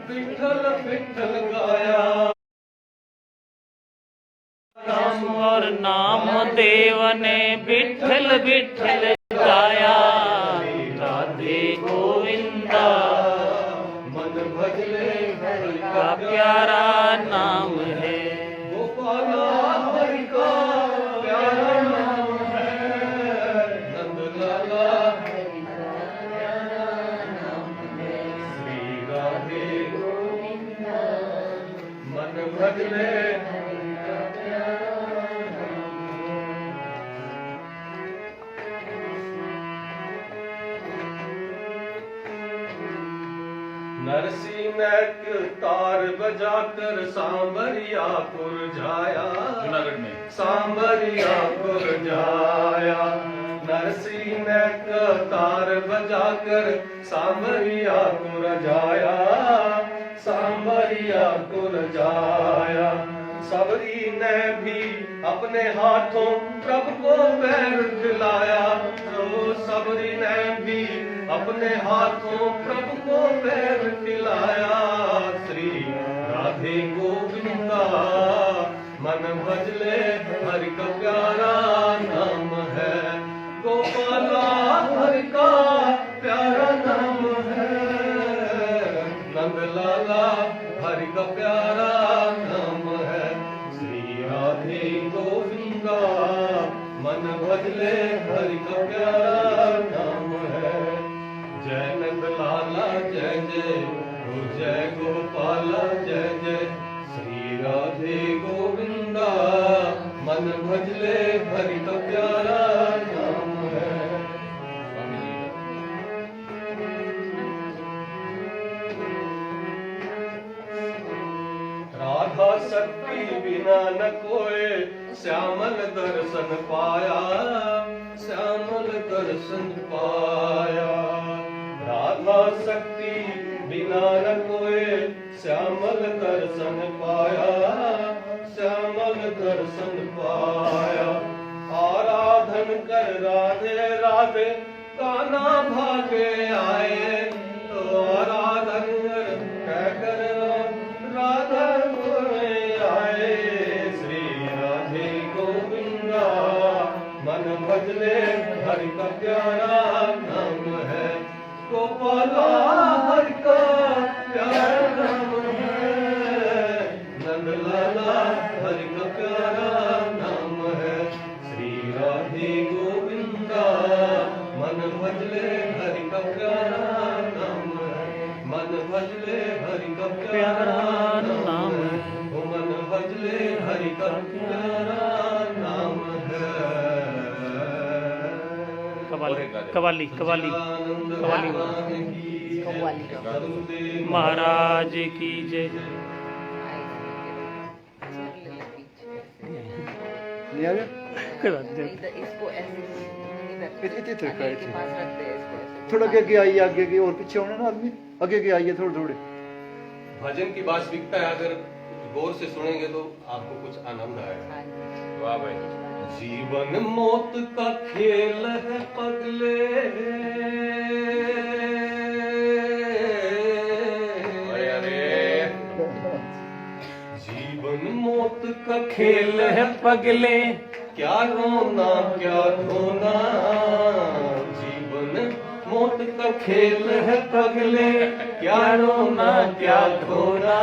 विठल विठल गाया। राम और नाम देव ने विठल विठल गाया। राधे गोविंदा मन भजले हरि का प्यारा नाम है। गोपाला हरि का प्यारा नाम है। नंदलाला हरि का प्यारा नाम है। श्री राधे गोविंदा मन भजले हरि का प्यारा नाम है। नरसी नैक तार बजाकर सांबरिया पुर जाया। जूनागढ़ में सांबरिया पुर जाया। नरसी नैक तार बजाकर सांबरिया पुर जाया। सांबरिया पुर जाया। सबरी ने भी अपने हाथों प्रभु को पैर दिलाया। तो सबरी ने भी अपने हाथों प्रभु को पैर दिलाया। श्री राधे गोविंदा मन भजले हरि का प्यारा नाम है। गोपाला हरि का प्यारा नाम है। नंदलाला हरि का प्यारा नाम है। श्री राधे गोविंदा मन भजले हरि का प्यारा नाम है। जय नंदलाला जय जय हो, जय गोपाला जय जय। श्री राधे गोविंदा मन भजले हरि का प्यारा नाम है। राधा शक्ति बिना न कोई श्यामल दर्शन पाया। श्यामल दर्शन पाया। राधा शक्ति बिना न कोई श्यामल दर्शन पाया। श्यामल दर्शन पाया। आराधन कर राधे राधे काना भागे आए। तो आराधन कर राधा आए। श्री राधे गोविंदा मन भजले हरि का प्यारा नाम है। गोपाला हरि का प्यारा नाम है। नंदलाला हरि का प्यारा नाम है। श्री राधे गोविंदा मन भजले हरि का प्यारा नाम है। मन भजले हरि का प्यारा नाम है। मन भजले हरि का प्यारा नाम है। कवाली कवाली कवाली कवाली महाराज की जय। लिया गया? करा दे। थोड़ा आगे आइए, आगे आगे और पीछे होना ना आदमी। आगे आगे आइए थोड़े थोड़े। भजन की वास्तविकता है, अगर गौर से सुनेंगे तो आपको कुछ आनंद आएगा। वाह भाई। जीवन मौत का खेल है पगले। जीवन मौत का खेल है पगले। क्या रोना क्या धोना। जीवन मौत का खेल है पगले। क्या रोना क्या धोना।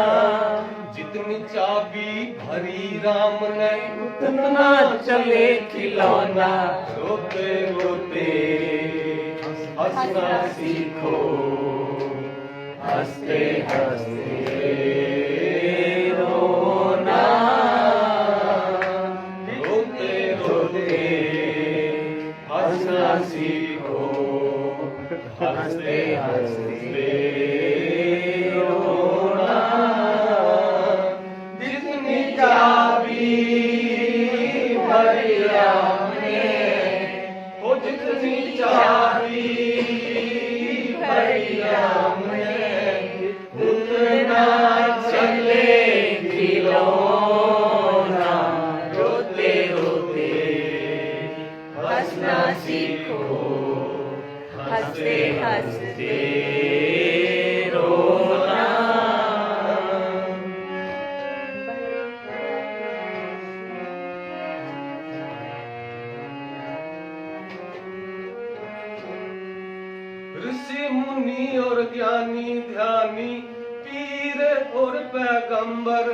जितनी चाबी भरी राम ने उतना चले खिलौना। रोते रोते हंसना सीखो। हंसते हंसते रोना। रोते रोते हंसना सीखो। हंसते हंसते रोना। जितनी चाबी भरी राम ने, वो जितनी चाबी भरी राम ने, उतना पैगंबर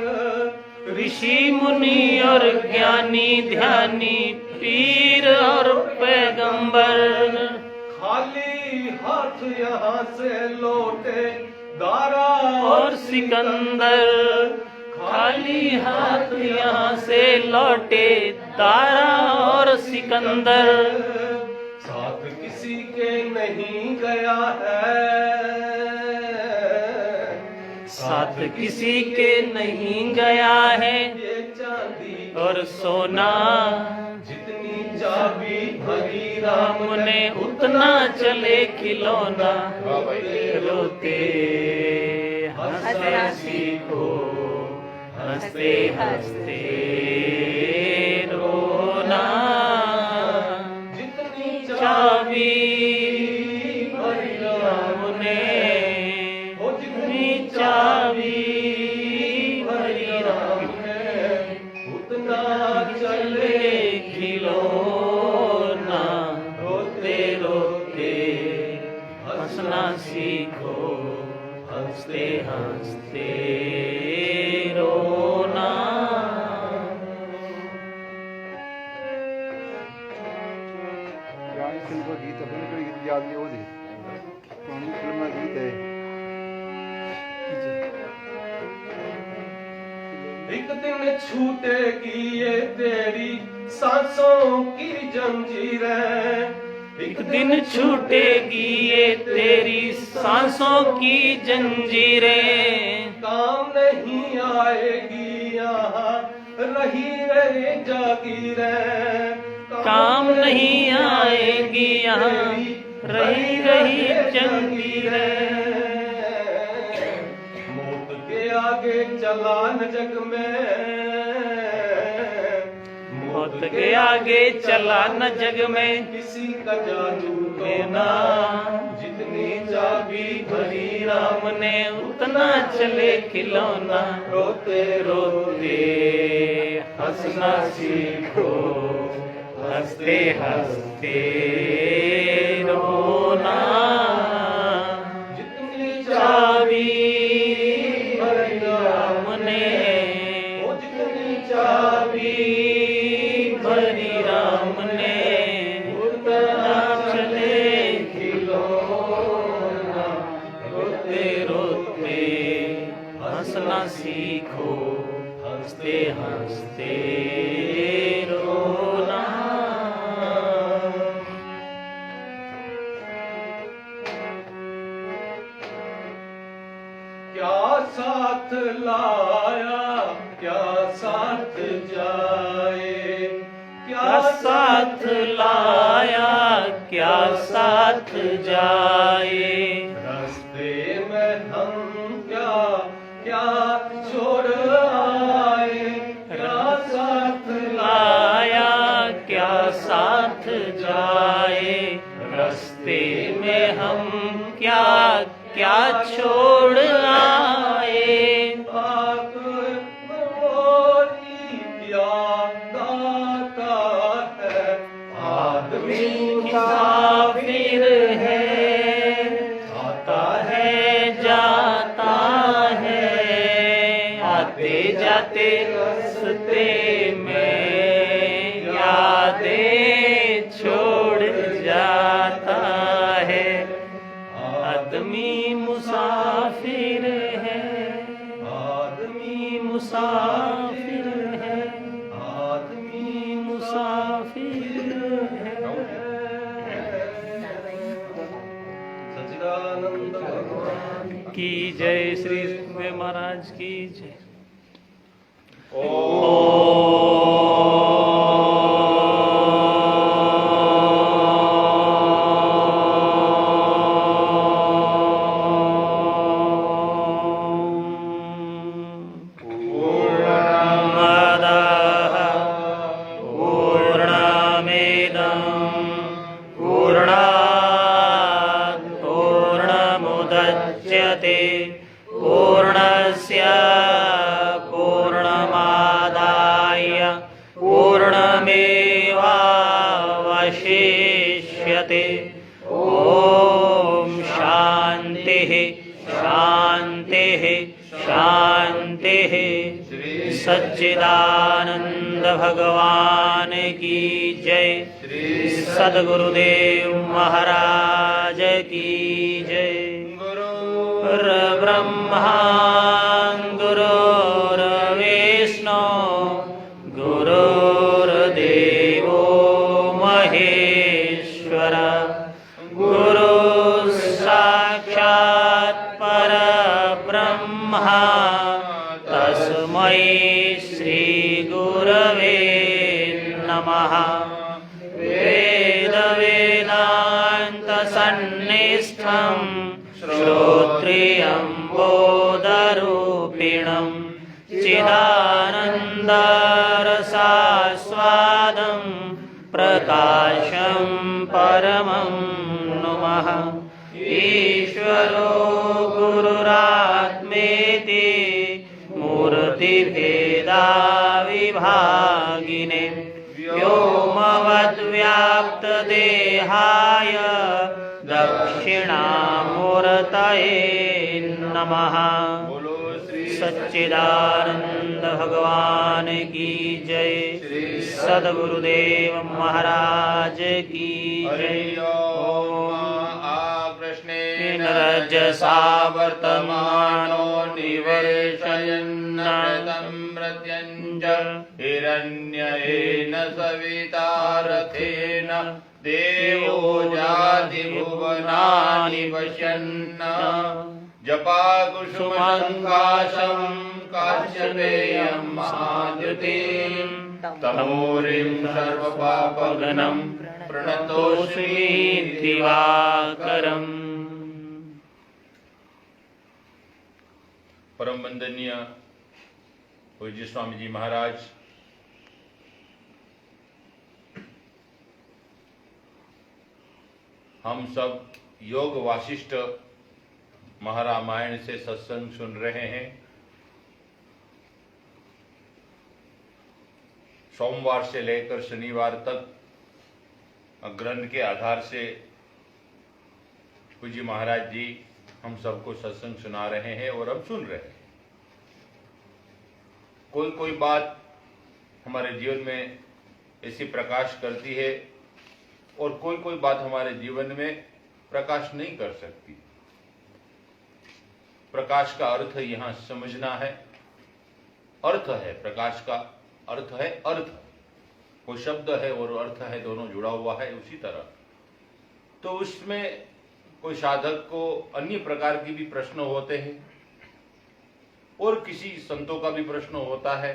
ऋषि मुनि और ज्ञानी ध्यानी पीर और पैगंबर खाली हाथ यहाँ से लौटे दारा और सिकंदर खाली हाथ यहाँ से लौटे दारा और सिकंदर साथ किसी के नहीं गया है साथ किसी के नहीं गया है ये चांदी और सोना जितनी चाबी भरी राम राम ने उतना चले खिलौना वाह भाई। रोते हंसना सीखो हंसते हंसते रोना जितनी चाबी भरी राम ने हो जितनी चाबी भरी राम है उतना चले खिलौना रोते रोते हंसना सीखो हंसते हंसते रोना पुरानी फिल्म का गीत अपने कोई गीत याद नहीं हो दे पुरानी फिल्म का गीत है एक दिन छूटेगी ये तेरी सांसों की जंजीरें एक दिन छूटेगी ये तेरी सांसों की जंजीरें काम नहीं आएगी यहाँ रही रहे जागीरें काम नहीं आएगी यहाँ रही रही जंजीरें मौत के आगे चला न जग में मौत के आगे चला न जग में किसी का जादू लेना जितनी चाबी भरी राम ने उतना चले खिलौना रोते रोते हंसना सीखो हंसते हंसते रोना जितनी चाबी भरी राम ने वो जितनी चाबी भरी राम ने उतना चले खिलौना रोते रोते हंसना सीखो हंसते हंसते रोना क्या साथ लाया क्या साथ जाए क्या साथ लाया क्या साथ जाए रास्ते में हम क्या क्या छोड़ आए क्या साथ लाया क्या साथ जाए रास्ते में हम क्या क्या छोड़ आए पाक मोरी याद आता है आदमी मुसाफिर है आता है जाता है आते जाते रास्ते में यादें छोड़ जाता है आदमी मुसाफिर है आदमी मुसाफिर है आदमी मुसाफिर है सच्चिदानंद भगवान की जय श्री सुखदेव महाराज की जय पूर्णमुदच्यते पूर्णस्य पूर्णमादाय पूर्णमेवावशिष्यते ॐ शान्तिः शान्तिः शान्तिः श्री सच्चिदानंद भगवान की जय। श्री सद्गुरुदेव महाराज की जय। गुरुर्ब्रह्मा गुरुर्विष्णु गुरुर्देवो महेश्वर गुरु साक्षात् परब्रह्मा तस्मै श्री गुरवे नमः। वेद वेदांत सन्निष्ठं श्रोत्रियं बोधरूपिणं चिदानन्दरसास्वादं प्रकाशं परमं नुमः। ईश्वरो गुरुरात्मेति मूर्तिभेदाविभागिने व्योमवद्व्याप्तदेहाय दक्षिणामूर्तये नमः। सच्चिदानंद भगवान की जय। सद्गुरुदेव महाराज की जय। रजसा वर्तमानो निवर्षयन्नृतं प्रत्यञ्च हिरण्येन सविता रथेन देवो जाति भुवनानि पश्यन् जपाकुसुमसङ्काशं काश्यपेयं महाद्युतिं तमोरिं सर्वपापघ्नं प्रणतोऽस्मि दिवाकरम्। परम वंदनीय पूज्य स्वामी जी महाराज, हम सब योग वासिष्ठ महारामायण से सत्संग सुन रहे हैं। सोमवार से लेकर शनिवार तक ग्रंथ के आधार से पूज्य महाराज जी हम सबको सत्संग सुना रहे हैं और हम सुन रहे हैं। कोई कोई बात हमारे जीवन में ऐसी प्रकाश करती है और कोई कोई बात हमारे जीवन में प्रकाश नहीं कर सकती। प्रकाश का अर्थ यहां समझना है। अर्थ है, प्रकाश का अर्थ है अर्थ। वो शब्द है और अर्थ है, दोनों जुड़ा हुआ है। उसी तरह तो उसमें कोई साधक को अन्य प्रकार की भी प्रश्न होते हैं और किसी संतों का भी प्रश्न होता है।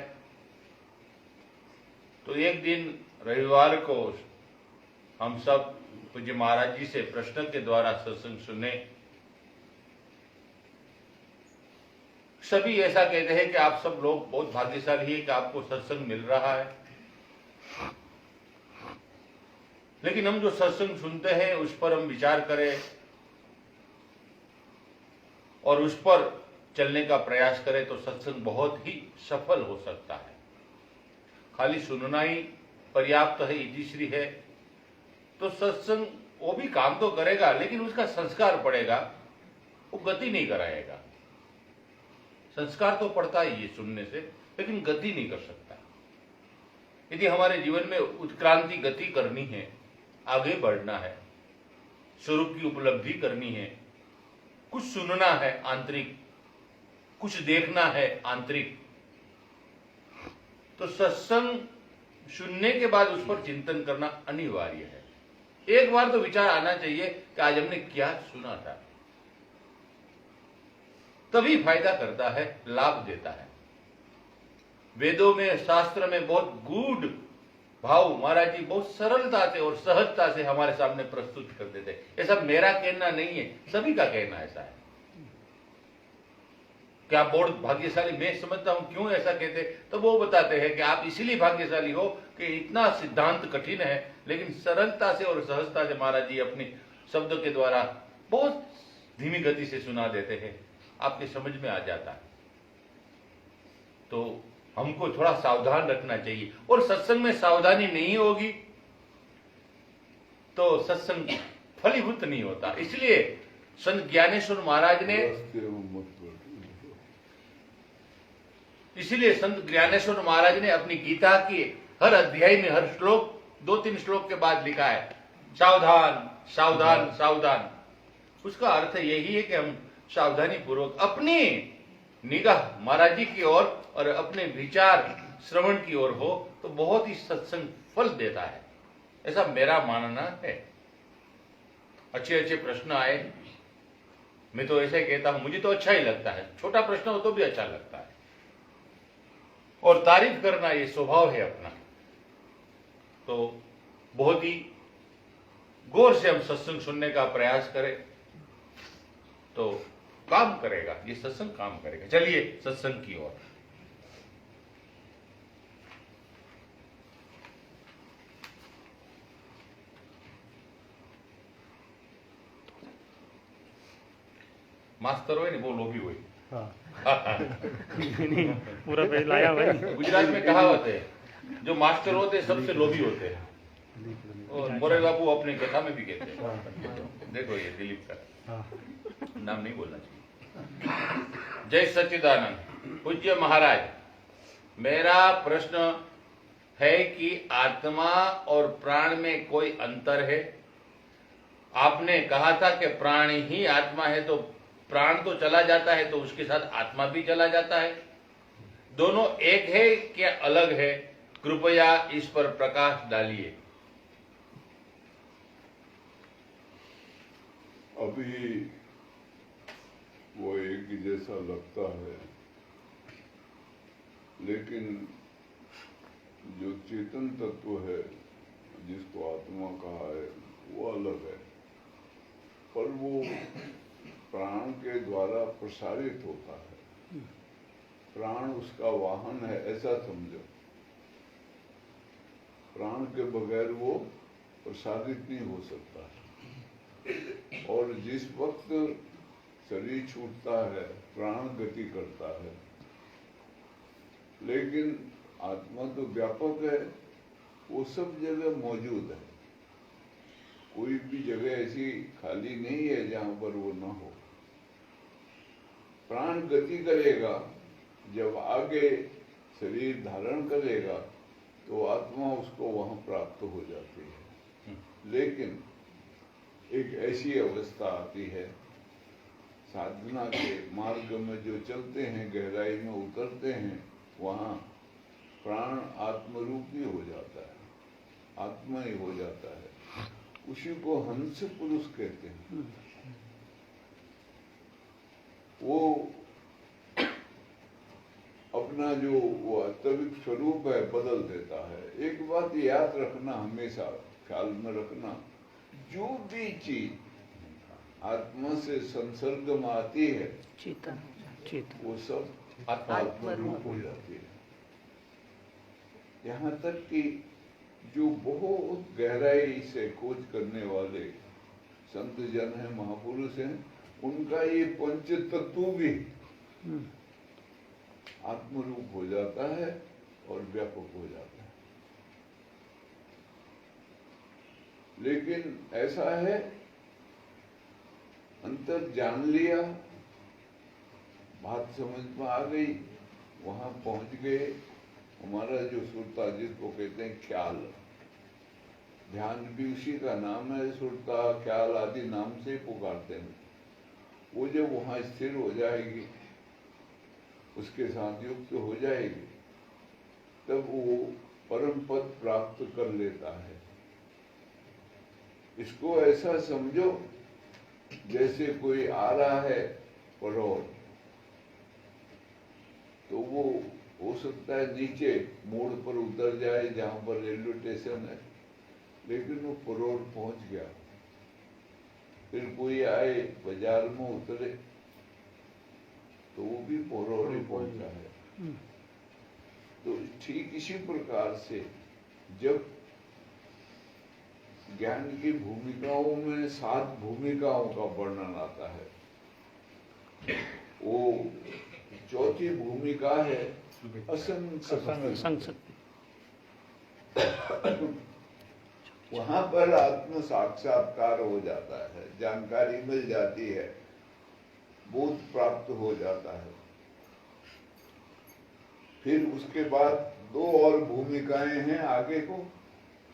तो एक दिन रविवार को हम सब पूज्य महाराज जी से प्रश्न के द्वारा सत्संग सुने। सभी ऐसा कहते हैं कि आप सब लोग बहुत भाग्यशाली है कि आपको सत्संग मिल रहा है। लेकिन हम जो सत्संग सुनते हैं उस पर हम विचार करें और उस पर चलने का प्रयास करें तो सत्संग बहुत ही सफल हो सकता है। खाली सुनना ही पर्याप्त है, इतिश्री है, तो सत्संग वो भी काम तो करेगा लेकिन उसका संस्कार पड़ेगा, वो गति नहीं कराएगा। संस्कार तो पड़ता ही है सुनने से, लेकिन गति नहीं कर सकता। यदि हमारे जीवन में उत्क्रांति गति करनी है, आगे बढ़ना है, स्वरूप की उपलब्धि करनी है, कुछ सुनना है आंतरिक, कुछ देखना है आंतरिक, तो सत्संग सुनने के बाद उस पर चिंतन करना अनिवार्य है। एक बार तो विचार आना चाहिए कि आज हमने क्या सुना था, तभी फायदा करता है, लाभ देता है। वेदों में, शास्त्र में बहुत गूढ़ भाव महाराज जी बहुत सरलता से और सहजता से हमारे सामने प्रस्तुत करते थे। ये सब मेरा कहना नहीं है, सभी का कहना ऐसा है। क्या बहुत भाग्यशाली मैं समझता हूं, क्यों ऐसा कहते, तो वो बताते हैं कि आप इसलिए भाग्यशाली हो कि इतना सिद्धांत कठिन है लेकिन सरलता से और सहजता से महाराज जी अपने शब्द के द्वारा बहुत धीमी गति से सुना देते हैं, आपके समझ में आ जाता है। तो हमको थोड़ा सावधान रखना चाहिए, और सत्संग में सावधानी नहीं होगी तो सत्संग फलीभूत नहीं होता। इसलिए संत ज्ञानेश्वर महाराज ने इसीलिए संत ज्ञानेश्वर महाराज ने अपनी गीता की हर अध्याय में हर श्लोक 2-3 श्लोक के बाद लिखा है सावधान सावधान सावधान। उसका अर्थ यही है कि हम सावधानी पूर्वक अपनी निगाह महाराज जी की ओर और अपने विचार श्रवण की ओर हो तो बहुत ही सत्संग फल देता है, ऐसा मेरा मानना है। अच्छे अच्छे प्रश्न आए, मैं तो ऐसे कहता हूं, मुझे तो अच्छा ही लगता है, छोटा प्रश्न हो तो भी अच्छा लगता है, और तारीफ करना ये स्वभाव है अपना। तो बहुत ही गौर से हम सत्संग सुनने का प्रयास करें तो काम करेगा, ये सत्संग काम करेगा। चलिए सत्संग की ओर। मास्तर हो ने वो लोभी हुई। पूरा पेज लाया भाई। गुजरात में कहावत है, जो मास्टर होते हैं सबसे लोभी होते हैं, और मोरे बाबू अपनी कथा में भी कहते हैं। देखो ये दिलीप का नाम नहीं बोलना चाहिए। जय सच्चिदानंद। पूज्य महाराज, मेरा प्रश्न है कि आत्मा और प्राण में कोई अंतर है? आपने कहा था कि प्राण ही आत्मा है, तो प्राण तो चला जाता है तो उसके साथ आत्मा भी चला जाता है, दोनों एक है क्या अलग है? कृपया इस पर प्रकाश डालिए। अभी वो एक ही जैसा लगता है, लेकिन जो चेतन तत्व है जिसको आत्मा कहा है वो अलग है, पर वो प्राण के द्वारा प्रसारित होता है। प्राण उसका वाहन है ऐसा समझो, प्राण के बगैर वो प्रसारित नहीं हो सकता है। और जिस वक्त शरीर छूटता है प्राण गति करता है, लेकिन आत्मा तो व्यापक है, वो सब जगह मौजूद है। कोई भी जगह ऐसी खाली नहीं है जहां पर वो न हो। प्राण गति करेगा, जब आगे शरीर धारण करेगा तो आत्मा उसको वहां प्राप्त हो जाती है। लेकिन एक ऐसी अवस्था आती है, साधना के मार्ग में जो चलते हैं, गहराई में उतरते हैं, वहां प्राण आत्मरूपी हो जाता है, आत्मा ही हो जाता है। उसी को हंस पुरुष कहते हैं। वो अपना जो वास्तविक स्वरूप है बदल देता है। एक बात याद रखना, हमेशा ख्याल में रखना, जो भी चीज आत्मा से संसर्ग में आती है चेतन वो सब आत्मा रूप हो जाती है। यहाँ तक कि जो बहुत गहराई से खोज करने वाले संत जन हैं, महापुरुष हैं, उनका ये पंच तत्व भी आत्मरूप हो जाता है और व्यापक हो जाता है। लेकिन ऐसा है, अंतर जान लिया, बात समझ में आ गई, वहां पहुंच गए। हमारा जो सुरता जिसको कहते हैं ख्याल, ध्यान भी उसी का नाम है, सुरता ख्याल आदि नाम से पुकारते हैं। वो जब वहां स्थिर हो जाएगी, उसके साथ युक्त हो जाएगी, तब वो परम पद प्राप्त कर लेता है। इसको ऐसा समझो जैसे कोई आ रहा है परोर, तो वो हो सकता है नीचे मोड़ पर उतर जाए जहां पर रेलवे स्टेशन है, लेकिन वो परोर पहुंच गया। फिर कोई आए बाजार में उतरे तो वो भी परोर ही पहुंचा है। तो ठीक इसी प्रकार से जब ज्ञान की भूमिकाओं में 7 भूमिकाओं का वर्णन आता है, वो चौथी भूमिका है असंग। वहां पर आत्म साक्षात्कार हो जाता है, जानकारी मिल जाती है, बोध प्राप्त हो जाता है। फिर उसके बाद 2 और भूमिकाएं हैं आगे को।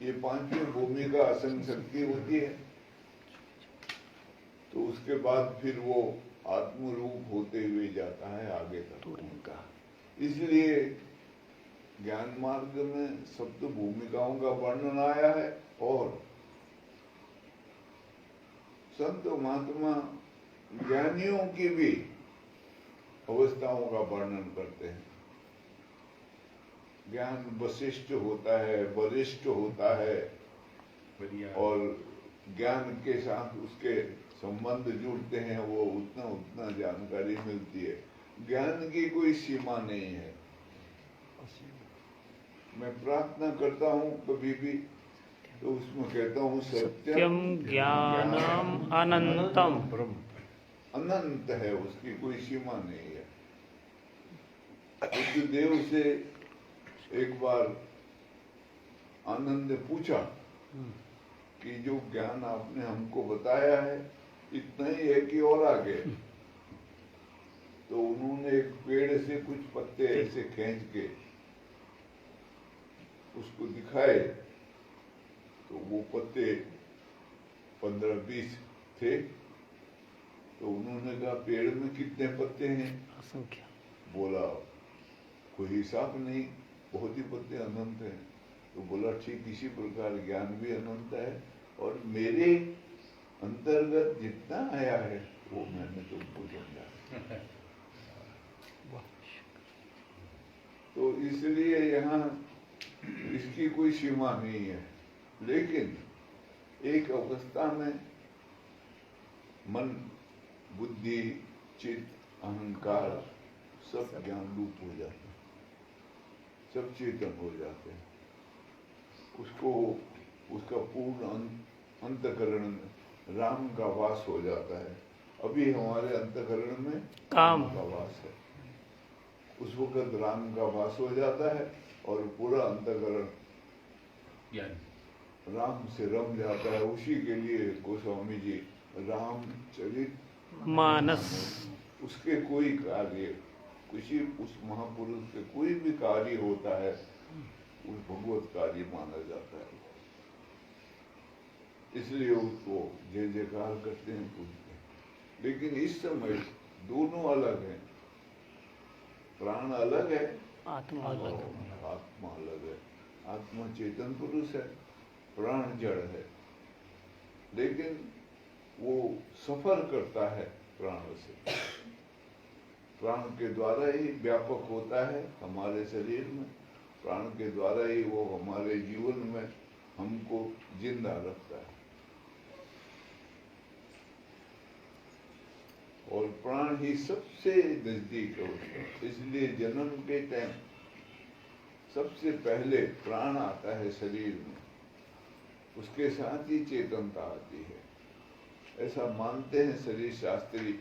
ये 5वीं भूमिका असंग शक्ति होती है। तो उसके बाद फिर वो आत्मरूप होते हुए जाता है आगे तक। इसलिए ज्ञान मार्ग में सप्त भूमिकाओं का वर्णन आया है और संत महात्मा ज्ञानियों की भी अवस्थाओं का वर्णन करते हैं। ज्ञान वशिष्ठ होता है, वरिष्ठ होता है और ज्ञान के साथ उसके संबंध जुड़ते हैं, वो उतना जानकारी मिलती है। ज्ञान की कोई सीमा नहीं है। मैं प्रार्थना करता हूँ कभी भी तो उसमें कहता हूँ सत्यम ज्ञानम अनंतम। अनंत है, उसकी कोई सीमा नहीं है। बुद्ध देव से एक बार आनंद ने पूछा कि जो ज्ञान आपने हमको बताया है इतना ही है कि और आगे? तो उन्होंने एक पेड़ से कुछ पत्ते ऐसे खींच के उसको दिखाए तो वो पत्ते 15-20 थे। तो उन्होंने कहा पेड़ में कितने पत्ते हैं? असंख्य। बोला कोई हिसाब नहीं, बहुत ही पत्ते अनंत हैं। तो बोला ठीक इसी प्रकार ज्ञान भी अनंत है और मेरे अंतर्गत जितना आया है वो मैंने तुमको समझा। तो इसलिए यहाँ इसकी कोई सीमा नहीं है। लेकिन एक अवस्था में मन, बुद्धि, चित्त, अहंकार सब ज्ञान रूप हो जाते हैं, सब चेतन हो जाते हैं। उसको उसका पूर्ण अंतःकरण में राम का वास हो जाता है। अभी हमारे अंतःकरण में काम का वास है। उस वक्त राम का वास हो जाता है और पूरा अंतःकरण राम से रम जाता है। उसी के लिए गोस्वामी जी रामचरित मानस उसके कोई कार्य, किसी उस महापुरुष के कोई भी कार्य होता है उस भगवत कार्य माना जाता है। इसलिए उसको जय जयकार करते हैं, पूजते हैं। लेकिन इस समय दोनों अलग हैं। प्राण अलग है, आत्मा अलग। आत्मा अलग है। आत्मा चेतन पुरुष है, प्राण जड़ है। लेकिन वो सफर करता है प्राण से। प्राण के द्वारा ही व्यापक होता है हमारे शरीर में। प्राण के द्वारा ही वो हमारे जीवन में हमको जिंदा रखता है। और प्राण ही सबसे नजदीक है उसका। इसलिए जन्म के टाइम सबसे पहले प्राण आता है शरीर में, उसके साथ ही चेतनता आती है। ऐसा मानते हैं शरीर शास्त्री।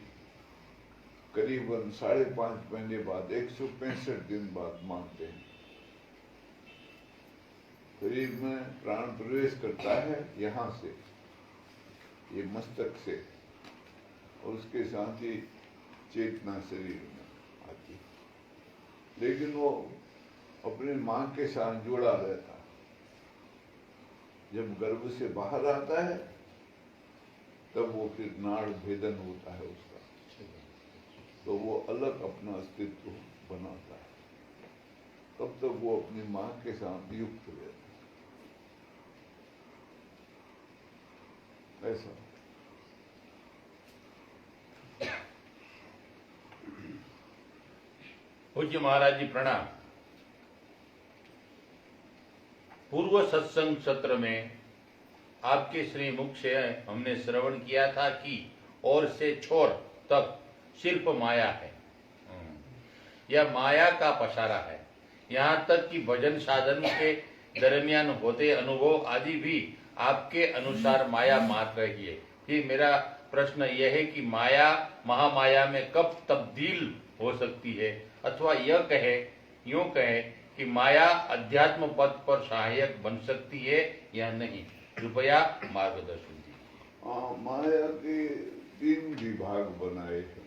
करीबन 5.5 महीने बाद 165 दिन बाद मानते हैं शरीर में प्राण प्रवेश करता है यहाँ से, ये मस्तक से, और उसके साथ ही चेतना शरीर में आती है। लेकिन वो अपने माँ के साथ जुड़ा रहता है। जब गर्भ से बाहर आता है तब वो फिर नाड़ भेदन होता है उसका, तो वो अलग अपना अस्तित्व बनाता है। तब तक वो अपनी माँ के साथ युक्त रहता है। ऐसा पूज्य महाराज जी प्रणाम। पूर्व सत्संग सत्र में आपके श्रीमुख से हमने श्रवण किया था कि और से छोर तक सिर्फ माया है, यह माया का पसारा है। यहाँ तक कि भजन साधन के दरमियान होते अनुभव आदि भी आपके अनुसार माया मात्र ही है। फिर मेरा प्रश्न यह है कि माया महामाया में कब तब्दील हो सकती है, अथवा यूं कहे कि माया अध्यात्म पथ पर सहायक बन सकती है या नहीं? कृपया मार्गदर्शन दीजिए। माया के 3 विभाग बनाए हैं।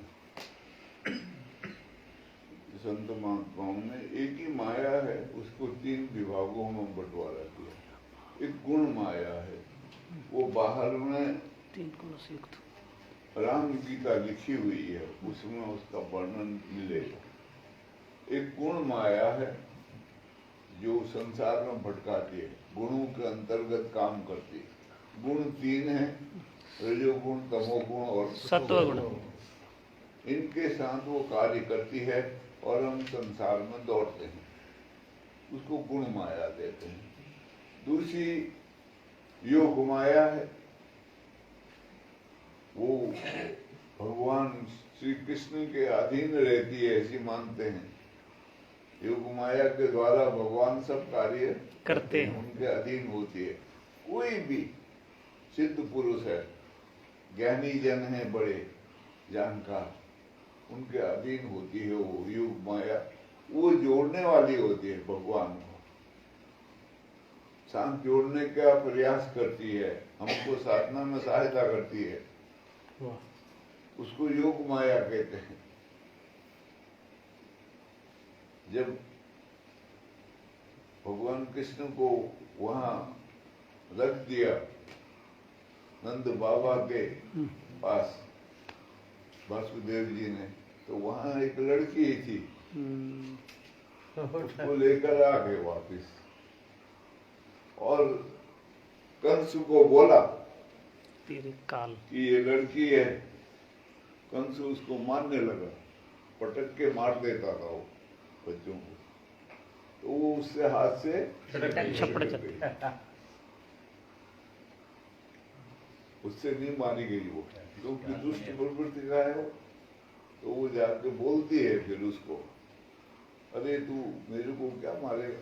संत महात्माओं ने एक ही माया है, उसको 3 विभागों में बंटवारा किया। एक गुण माया है, वो बाहर में 3 गुणों से युक्त। राम गीता लिखी हुई है, उसमें उसका वर्णन मिलेगा। एक गुण माया है जो संसार में भटकाती है, गुणों के अंतर्गत काम करती है। गुण 3 हैं, रजोगुण, तमोगुण और सत्वगुण। इनके साथ वो कार्य करती है और हम संसार में दौड़ते हैं, उसको गुण माया देते हैं। दूसरी योग माया है, वो भगवान श्री कृष्ण के अधीन रहती है ऐसी मानते हैं। योग माया के द्वारा भगवान सब कार्य करते हैं, उनके अधीन होती है। कोई भी सिद्ध पुरुष है, ज्ञानी जन है, बड़े जानकार, उनके अधीन होती है वो योग माया। वो जोड़ने वाली होती है भगवान को, साथ जोड़ने का प्रयास करती है, हमको साधना में सहायता करती है, उसको योग माया कहते हैं। जब भगवान कृष्ण को वहां रख दिया नंद बाबा के पास वासुदेव जी ने, तो वहां एक लड़की थी, उसको लेकर आ गए वापिस और कंस को बोला तेरे काल कि ये लड़की है। कंस उसको मारने लगा, पटक के मार देता था वो बच्चों को, तो वो उससे हाथ से छपड़ उससे नहीं मारी गई वो, क्योंकि दुष्ट प्रवृत्ति का है वो। तो वो जाके बोलती है फिर उसको, अरे तू मेरे को क्या मारेगा,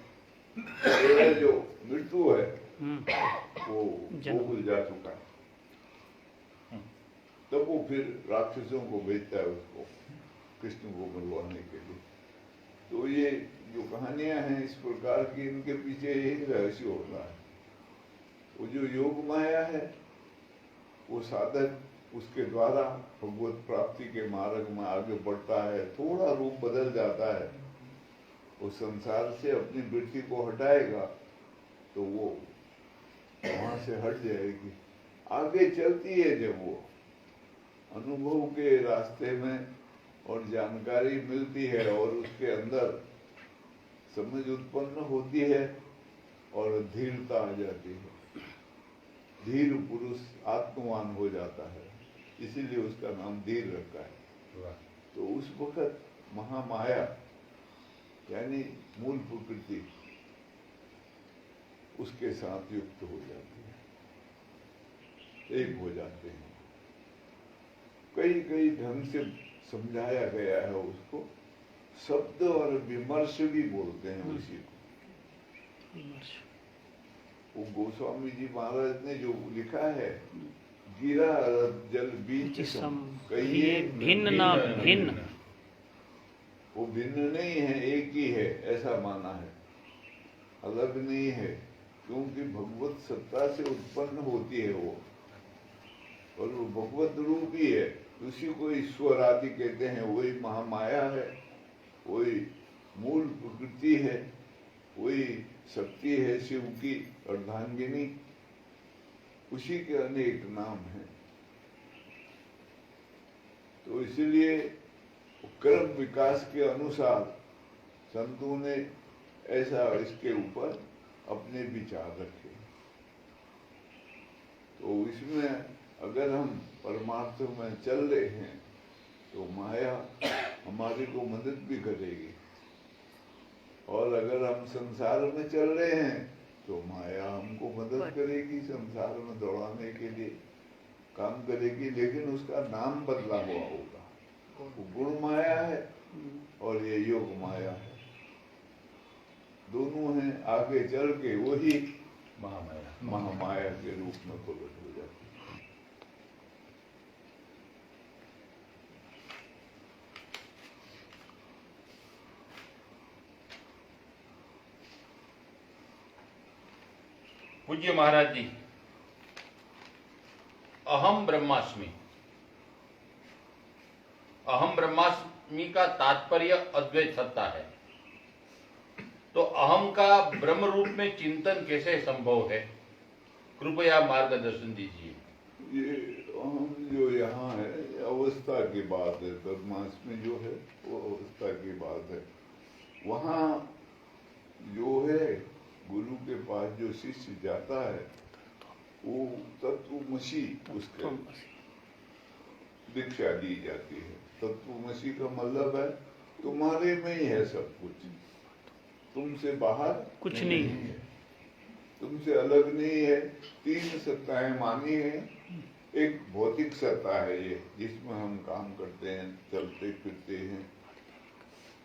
तेरा जो मृत्यु है वो भूल जा चुका है। तब वो फिर राक्षसों को भेजता है उसको कृष्ण को मरवाने के लिए। तो ये जो कहानियां हैं इस प्रकार की, इनके पीछे यही रहस्य होता है। वो जो योग माया है वो साधक उसके द्वारा भगवत प्राप्ति के मार्ग में आगे बढ़ता है, थोड़ा रूप बदल जाता है, वो संसार से अपनी वृत्ति को हटाएगा तो वो वहां से हट जाएगी। आगे चलती है जब वो अनुभव के रास्ते में और जानकारी मिलती है और उसके अंदर समझ उत्पन्न होती है और धीरता आ जाती है। धीर पुरुष आत्मवान हो जाता है, इसीलिए उसका नाम धीर रखा है। तो उस वक्त महामाया यानी मूल प्रकृति उसके साथ युक्त हो जाती है, एक हो जाते हैं। कई कई ढंग से समझाया गया है उसको, शब्द और विमर्श भी बोलते हैं उसी को। वो गोस्वामी जी महाराज ने जो लिखा है, गिरा जल बीच सम कहिए भिन्न ना भिन्न, वो भिन्न नहीं है, एक ही है ऐसा माना है, अलग नहीं है, क्योंकि भगवत सत्ता से उत्पन्न होती है वो, और वो भगवत रूप ही है। उसी को ईश्वर आदि कहते हैं, वही महामाया है, वही मूल प्रकृति है, वही शक्ति है शिव की अर्धांगिनी, उसी के अनेक नाम हैं। तो इसलिए क्रम विकास के अनुसार संतों ने ऐसा इसके ऊपर अपने विचार रखे। तो इसमें अगर हम परमार्थ में चल रहे हैं तो माया हमारी को मदद भी करेगी, और अगर हम संसार में चल रहे हैं तो माया हमको मदद करेगी, संसार में दौड़ाने के लिए काम करेगी, लेकिन उसका नाम बदला हुआ होगा। वो गुण माया है और ये योग माया है, दोनों हैं। आगे चल के वही महामाया के रूप में प्रकट हो जाती है। पूज्य महाराज जी, अहम ब्रह्मास्मि अष्टमी का तात्पर्य अद्वैत सत्ता है। तो अहम का ब्रह्म रूप में चिंतन कैसे संभव है? कृपया मार्गदर्शन दीजिए। ये अहम जो यहाँ है अवस्था की बात है, ब्रह्माष्टमी जो है वो अवस्था की बात है। वहाँ जो है गुरु के पास जो शिष्य जाता है वो तत्वमसी उसके दीक्षा दी जाती है। तत्वमसी का मतलब है तुम्हारे में ही है सब कुछ, तुमसे बाहर कुछ नहीं है, तुमसे अलग नहीं है। तीन सत्ताएं मानी है। एक भौतिक सत्ता है ये जिसमें हम काम करते हैं, चलते फिरते हैं।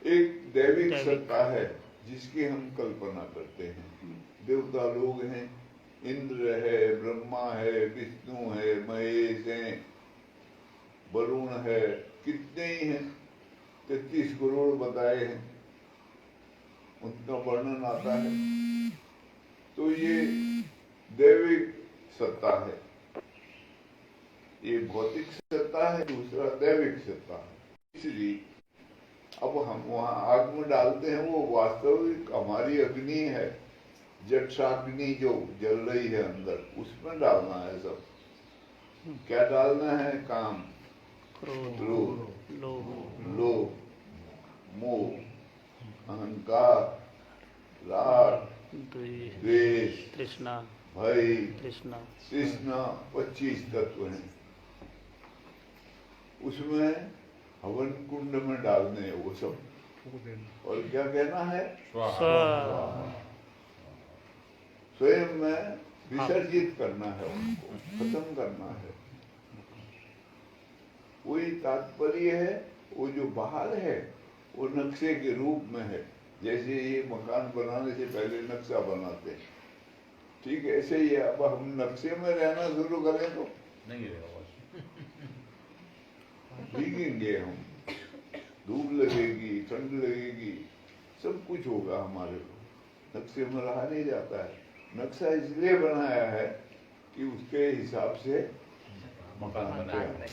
एक दैविक सत्ता है जिसकी हम कल्पना करते हैं। देवता लोग हैं, इंद्र है, ब्रह्मा है, विष्णु है, महेश है, वरुण है, कितने ही हैं, 33 करोड़ बताए हैं, उनका वर्णन आता है। तो ये दैविक सत्ता है, ये भौतिक सत्ता है, दूसरा दैविक सत्ता है। इसलिए अब हम वहाँ आग में डालते हैं, वो वास्तविक हमारी अग्नि है, जठराग्नि जो जल रही है अंदर, उसमें डालना है सब। क्या डालना है? काम, क्रोध, लोभ, मोह, अहंकार, राग, द्वेष, तृष्णा, भय, तृष्णा, 25 तत्व हैं। उसमें हवन कुंड में डालने हैं वो सब। और क्या कहना है? स्वयं में विसर्जित करना है, उनको खत्म करना है। वही तात्पर्य है। वो जो बाहर है वो नक्शे के रूप में है। जैसे ये मकान बनाने से पहले नक्शा बनाते हैं, ठीक है, ऐसे ही अब हम नक्शे में रहना शुरू करें तो नहीं भीगेंगे हम, धूप लगेगी, ठंड लगेगी, सब कुछ होगा हमारे को। नक्शे में रहा नहीं जाता है। नक्शा इसलिए बनाया है कि उसके हिसाब से मकान बनाया।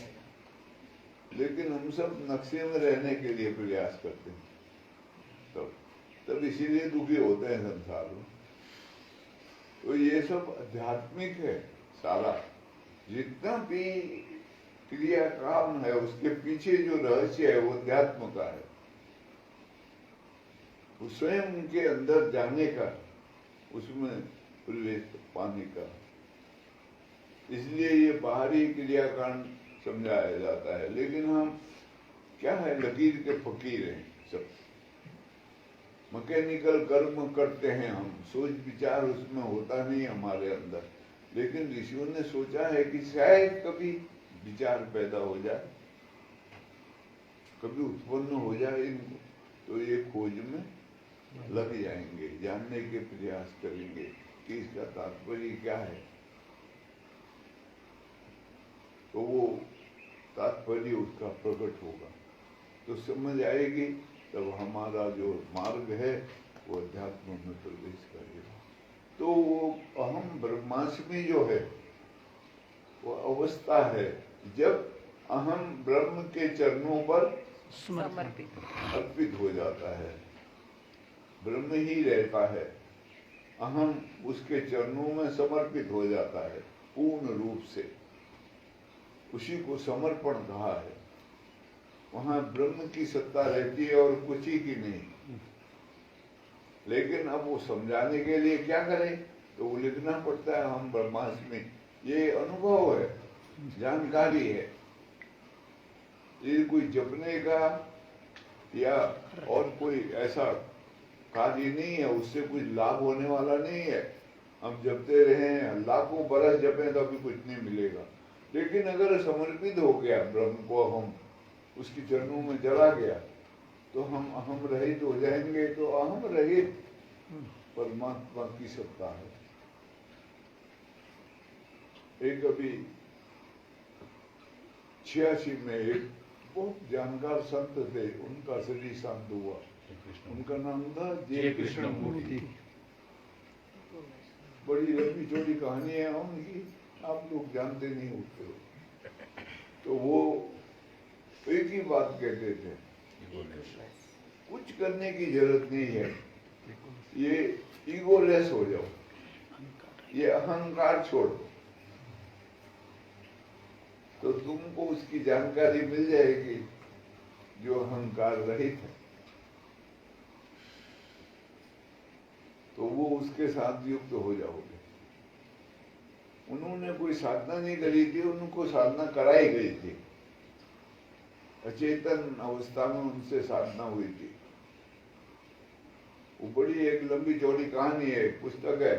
लेकिन हम सब नक्शे में रहने के लिए प्रयास करते हैं, तब इसीलिए दुखी होते हैं संसार में। तो ये सब आध्यात्मिक है सारा। जितना भी क्रिया काम है उसके पीछे जो रहस्य है वो अध्यात्म का है। वो स्वयं उनके अंदर जाने का, उसमें प्रवेश पाने का। इसलिए ये बाहरी क्रियाकांड समझाया जाता है। लेकिन हम क्या है, लकीर के फकीर हैं सब। मैकेनिकल कर्म करते हैं हम, सोच विचार उसमें होता नहीं हमारे अंदर। लेकिन ऋषियों ने सोचा है कि शायद कभी विचार पैदा हो जाए, कभी उत्पन्न हो जाए इनको, तो ये खोज में लग जाएंगे, जानने के प्रयास करेंगे कि इसका तात्पर्य क्या है। तो वो तात्पर्य उसका प्रकट होगा तो समझ आएगी। तब हमारा जो मार्ग है वो अध्यात्म में प्रवेश करेगा। तो वो अहम ब्रह्माष्टमी जो है वो अवस्था है जब अहम ब्रह्म के चरणों पर अर्पित हो जाता है। ब्रह्म ही रहता है, अहम उसके चरणों में समर्पित हो जाता है पूर्ण रूप से। उसी को समर्पण कहा है। वहां ब्रह्म की सत्ता रहती है और कुछ ही की नहीं। लेकिन अब वो समझाने के लिए क्या करें, तो वो लिखना पड़ता है हम ब्रह्माष्टमी। ये अनुभव है, जानकारी है, ये कोई जपने का या और कोई ऐसा कार्य नहीं है, उससे कुछ लाभ होने वाला नहीं है। हम जपते रहें, लाखों बरस जपें तो भी कुछ नहीं मिलेगा। लेकिन अगर समर्पित हो गया ब्रह्म को, हम उसकी चरणों में जला गया, तो हम अहम रहित हो जाएंगे। तो अहम रहित परमात्मा की सत्ता है। एक अभी 86 में एक बहुत जानकार संत थे, उनका शरीर शांत हुआ। उनका नाम था जय कृष्ण मूर्ति। बड़ी लंबी चौड़ी कहानी है उनकी, आप लोग जानते नहीं होते हो। तो वो एक ही बात कहते थे कुछ करने की जरूरत नहीं है, ये ईगोलेस हो जाओ, ये अहंकार छोड़ो, तो तुमको उसकी जानकारी मिल जाएगी जो अहंकार रहित है, तो वो उसके साथ युक्त हो जाओगे। उन्होंने कोई साधना नहीं करी थी, उनको साधना कराई गई थी, अचेतन अवस्था में उनसे साधना हुई थी। वो बड़ी एक लंबी चौड़ी कहानी है, पुस्तक है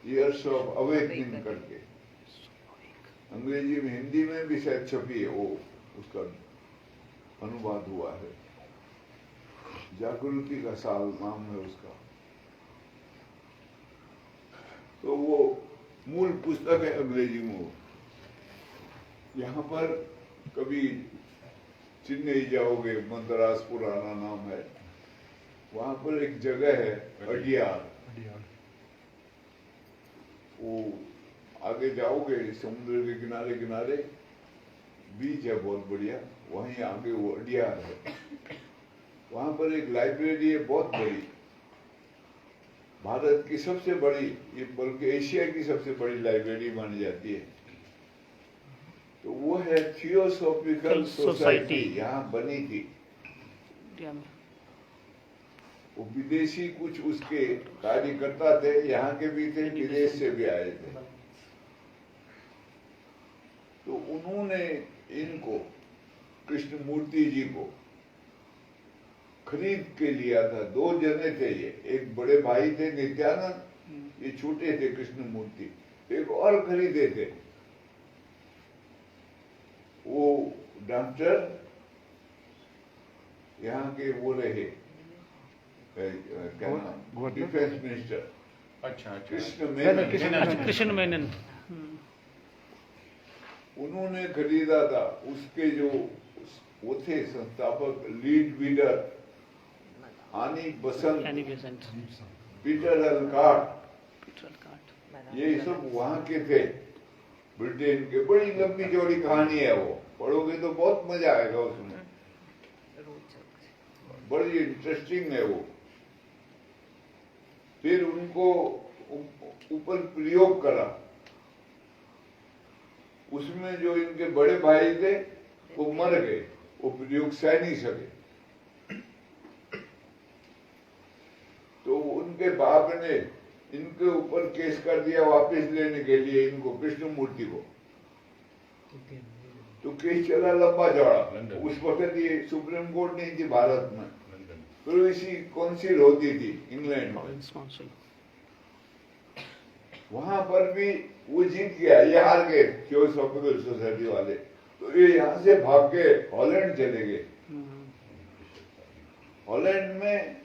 ईयर्स ऑफ अवेकनिंग करके, अंग्रेजी में, हिंदी में भी शायद छपी है, वो उसका अनुवाद हुआ है, जागृति का साल नाम है उसका। तो वो मूल पुस्तक है अंग्रेजी में। यहाँ पर कभी चेन्नई जाओगे, मद्रास पुराना नाम है, वहां पर एक जगह है अडियार, वो आगे जाओगे समुद्र के किनारे किनारे बीच है बहुत बढ़िया, वहीं आगे वो अडियार है। वहां पर एक लाइब्रेरी है बहुत बड़ी, भारत की सबसे बड़ी, ये बल्कि एशिया की सबसे बड़ी लाइब्रेरी मानी जाती है। तो वो है थियोसॉफिकल सोसाइटी, यहाँ बनी थी। वो विदेशी कुछ उसके कार्यकर्ता थे, यहाँ के भी थे, विदेश से भी आए थे। तो उन्होंने इनको, कृष्णमूर्ति जी को खरीद के लिया था। दो जने थे ये, एक बड़े भाई थे नित्यानंद, ये छोटे थे कृष्णमूर्ति, एक और खरीदे थे, वो डॉक्टर यहाँ के वो रहे, क्या नाम, डिफेंस मिनिस्टर, अच्छा कृष्ण मेनन। उन्होंने खरीदा था। उसके जो वो थे संस्थापक, लीड लीडर आनी बसंत, पीटर अलकाट, ये सब वहां के थे, ब्रिटेन के। बड़ी लंबी चौड़ी कहानी है, वो पढ़ोगे तो बहुत मजा आएगा उसमें, बड़ी इंटरेस्टिंग है वो। फिर उनको ऊपर प्रयोग करा, उसमें जो इनके बड़े भाई थे वो मर गए, वो प्रयोग सह नहीं सके। तो उनके बाप ने इनके ऊपर केस कर दिया वापस लेने के लिए, इनको कृष्णमूर्ति को। तो केस चला लंबा चौड़ा। उस वक्त ये सुप्रीम कोर्ट नहीं थी भारत में, तो इसी काउंसिल होती थी इंग्लैंड में, वहां पर भी वो जीत गया, ये हार गए थियोसॉफिकल सोसाइटी वाले। तो ये यहाँ से भाग के हॉलैंड चले गए। हॉलैंड में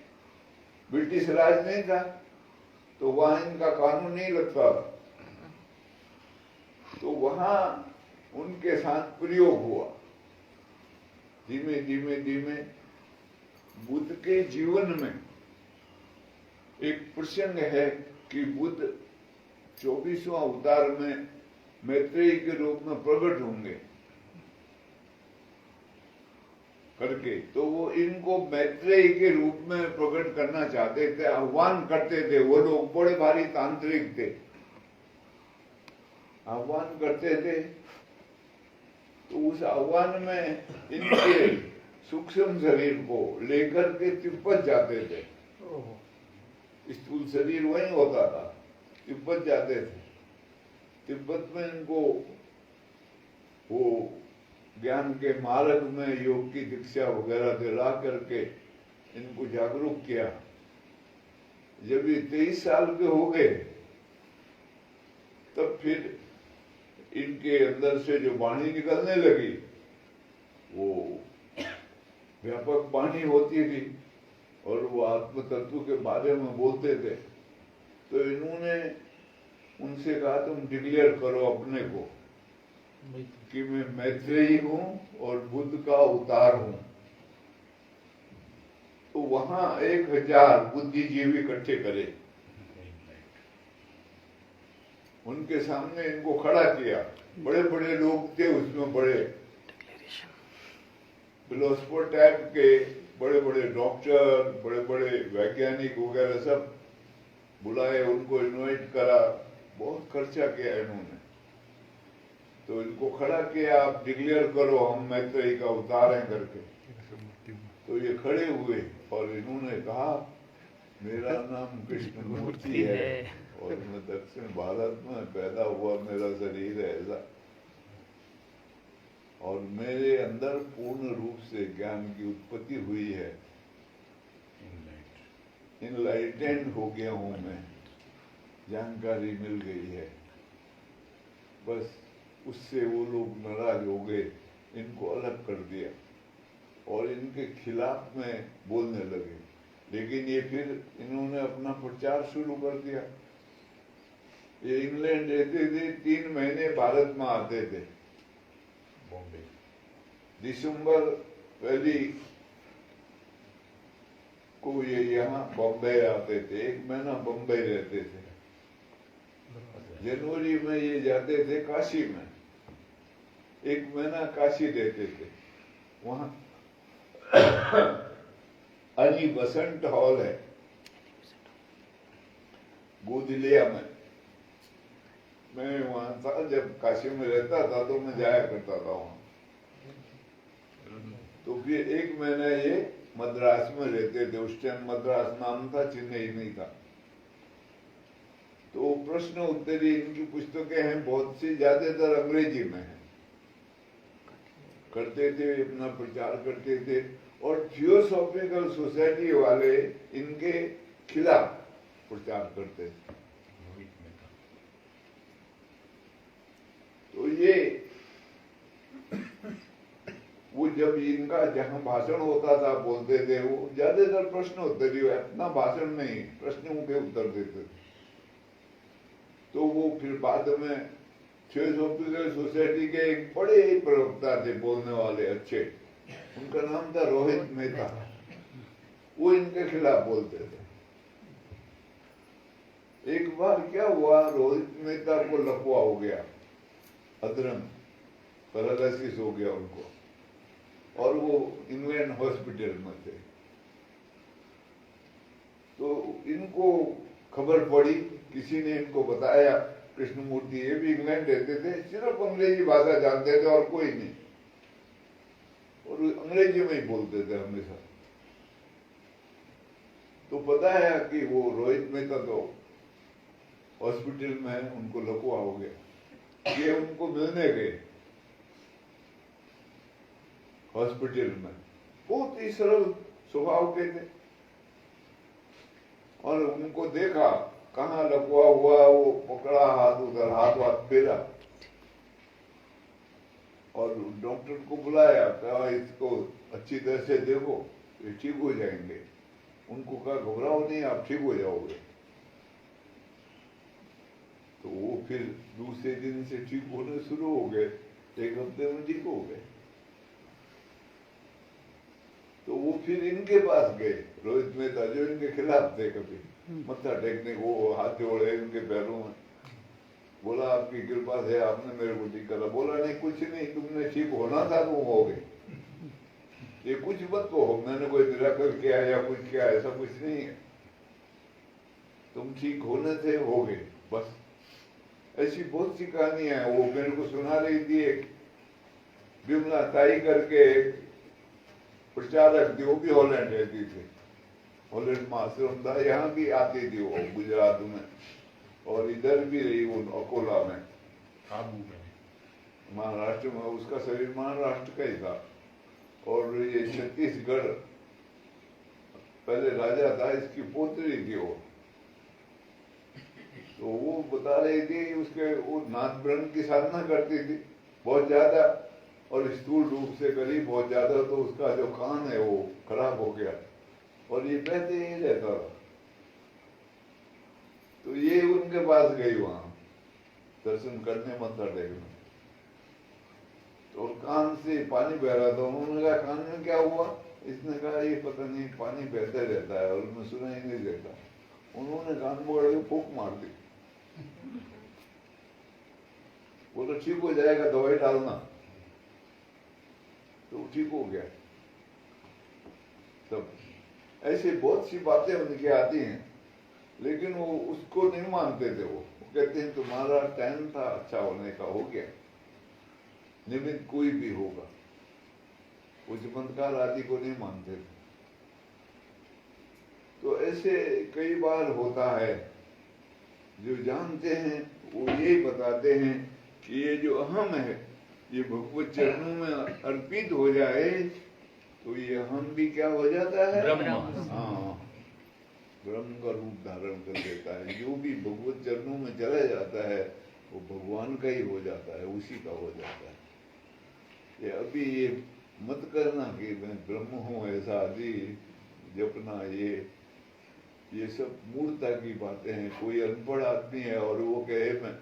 ब्रिटिश राज नहीं था, तो वहां इनका कानून नहीं लगता, तो वहां उनके साथ प्रयोग हुआ। धीमे धीमे धीमे बुद्ध के जीवन में एक प्रसंग है कि बुद्ध 24वां अवतार में मैत्रेयी के रूप में प्रकट होंगे करके। तो वो इनको मैत्रेयी के रूप में प्रकट करना चाहते थे, आह्वान करते थे। वो लोग बड़े भारी तांत्रिक थे, आह्वान करते थे। तो उस आह्वान में इनके सूक्ष्म शरीर को लेकर के तिब्बत जाते थे। स्थूल शरीर वहीं होता था, तिब्बत जाते थे। तिब्बत में इनको वो ज्ञान के मार्ग में योग की दीक्षा वगैरह दिला करके इनको जागरूक किया। जब ये 23 साल के हो गए, तब फिर इनके अंदर से जो वाणी निकलने लगी, वो व्यापक वाणी होती थी और वो आत्म तत्व के बारे में बोलते थे। तो इन्होंने उनसे कहा, तुम डिक्लेयर करो अपने को कि मैं मैत्रेयी हूं और बुद्ध का अवतार हूं। तो वहां 1000 बुद्धिजीवी इकट्ठे करे, उनके सामने इनको खड़ा किया। बड़े बड़े लोग थे उसमें, बड़े फिलोसफर टाइप के बड़े बड़े डॉक्टर, बड़े बड़े वैज्ञानिक वगैरह सब बुलाए, उनको इनवाइट करा, बहुत खर्चा किया इन्होंने। तो इनको खड़ा किया, आप डिक्लेयर करो हम मैत्रेयी का अवतार हैं करके। तो ये खड़े हुए और इन्होंने कहा मेरा नाम कृष्णमूर्ति है और मैं दक्षिण भारत में पैदा हुआ, मेरा शरीर है ऐसा, और मेरे अंदर पूर्ण रूप से ज्ञान की उत्पत्ति हुई है, इनलाइटेंड हो गया हूं मैं, जानकारी मिल गई है। बस उससे वो लोग नाराज हो गए, इनको अलग कर दिया और इनके खिलाफ में बोलने लगे। लेकिन ये फिर इन्होंने अपना प्रचार शुरू कर दिया। ये इंग्लैंड रहते थे, 3 महीने भारत में आते थे। बॉम्बे दिसंबर पहली को ये यहाँ बॉम्बे आते थे, 1 महीना बॉम्बे रहते थे। जनवरी में ये जाते थे काशी में, 1 महीना काशी रहते थे। वहां अली बसंत हॉल है गोदिलिया में, मैं वहां था जब काशी में रहता था, तो मैं जाया करता था वहां। तो फिर 1 महीना ये मद्रास में रहते थे। उस टाइम मद्रास नाम था, चेन्नई नहीं था। तो प्रश्न उत्तरी इनकी पुस्तकें हैं बहुत सी, ज्यादातर अंग्रेजी में है। करते थे, अपना प्रचार करते थे, और थियोसॉफिकल सोसाइटी वाले इनके खिलाफ प्रचार करते थे। तो ये वो जब इनका जहां भाषण होता था बोलते थे, वो ज्यादातर प्रश्न उत्तरी, इतना भाषण नहीं, प्रश्नों के उत्तर देते थे। तो वो फिर बाद में थियोसॉफिकल सोसाइटी के एक बड़े प्रवक्ता थे, बोलने वाले अच्छे, उनका नाम था रोहित मेहता। वो इनके खिलाफ बोलते थे। एक बार क्या हुआ, रोहित मेहता को लकवा हो गया, अदरंग पैरालिसिस हो गया उनको, और वो इंग्लैंड हॉस्पिटल में थे। तो इनको खबर पड़ी, किसी ने इनको बताया, कृष्णमूर्ति ये भी इंग्लैंड रहते थे, सिर्फ अंग्रेजी भाषा जानते थे और कोई नहीं, और अंग्रेजी में ही बोलते थे हमेशा। तो पता है कि वो रोहित मेहता तो हॉस्पिटल में है, उनको लकवा हो गया। ये उनको मिलने गए हॉस्पिटल में, बहुत ही सरल स्वभाव के थे, और उनको देखा कहाँ लकवा हुआ, वो पकड़ा हाथ, उधर हाथ फेरा और डॉक्टर को बुलाया, कहा इसको अच्छी तरह से देखो, ये ठीक हो जाएंगे। उनको कहा घबराओ नहीं, आप ठीक हो जाओगे। तो वो फिर दूसरे दिन से ठीक होने शुरू हो गए, 1 हफ्ते में ठीक हो गए। तो वो फिर इनके पास गए, रोहित मेहता जो इनके खिलाफ थे, कभी मत्था टेकने को, हाथ जोड़े इनके पैरों में, बोला आपकी कृपा से आपने मेरे को ठीक करा। बोला नहीं, कुछ नहीं, तुमने ठीक होना था तुम हो गए, ये कुछ मत कहो मैंने कोई मिराकल किया या कुछ किया, ऐसा कुछ नहीं है, तुम ठीक होने थे, हो गए बस। ऐसी बहुत सी कहानियां हैं, वो मेरे को सुना रही थी। एक विमला ताई करके प्रचारक थी, वो भी हॉलैंड रहती थी, हॉलैंड में आश्रम था, यहाँ भी आती थी वो गुजरात में, और इधर भी रही वो अकोला में, महाराष्ट्र में। उसका शरीर महाराष्ट्र का ही था, और ये छत्तीसगढ़ पहले राजा था, इसकी पोतरी थी वो। तो वो बता रही थी, उसके वो नाथ ब्रह्म की साधना करती थी बहुत ज्यादा, और स्थूल रूप से करी बहुत ज्यादा, तो उसका जो कान है वो खराब हो गया, और ये बहते ही रहता था। तो ये उनके पास गई वहां दर्शन करने, मत्था टेकने, तो कान से पानी बह रहा था। उन्होंने कहा कान में क्या हुआ? इसने कहा ये पता नहीं, पानी बहते रहता है और मैं सुना ही नहीं देता। उन्होंने कान पकड़ के फूंक मार दी, बोला ठीक हो जाएगा, दवाई डालना। तो ठीक हो गया। सब ऐसे बहुत सी बातें उनकी आती हैं, लेकिन वो उसको नहीं मानते थे। वो कहते हैं तुम्हारा टाइम था अच्छा होने का, हो गया, निमित्त कोई भी होगा। वो चमत्कार आदि को नहीं मानते थे। तो ऐसे कई बार होता है, जो जानते हैं वो यही बताते हैं कि ये जो अहम है ये भगवत चरणों में अर्पित हो जाए तो ये अहम भी क्या हो जाता है, ब्रह्म। हाँ, ब्रह्म का रूप धारण कर लेता है। जो भी भगवत चरणों में चला जाता है वो भगवान का ही हो जाता है, उसी का हो जाता है। ये अभी ये मत करना कि मैं ब्रह्म हूँ ऐसा आदि जपना, ये सब मूर्खता की बातें हैं। कोई अनपढ़ आदमी है और वो कहे मैं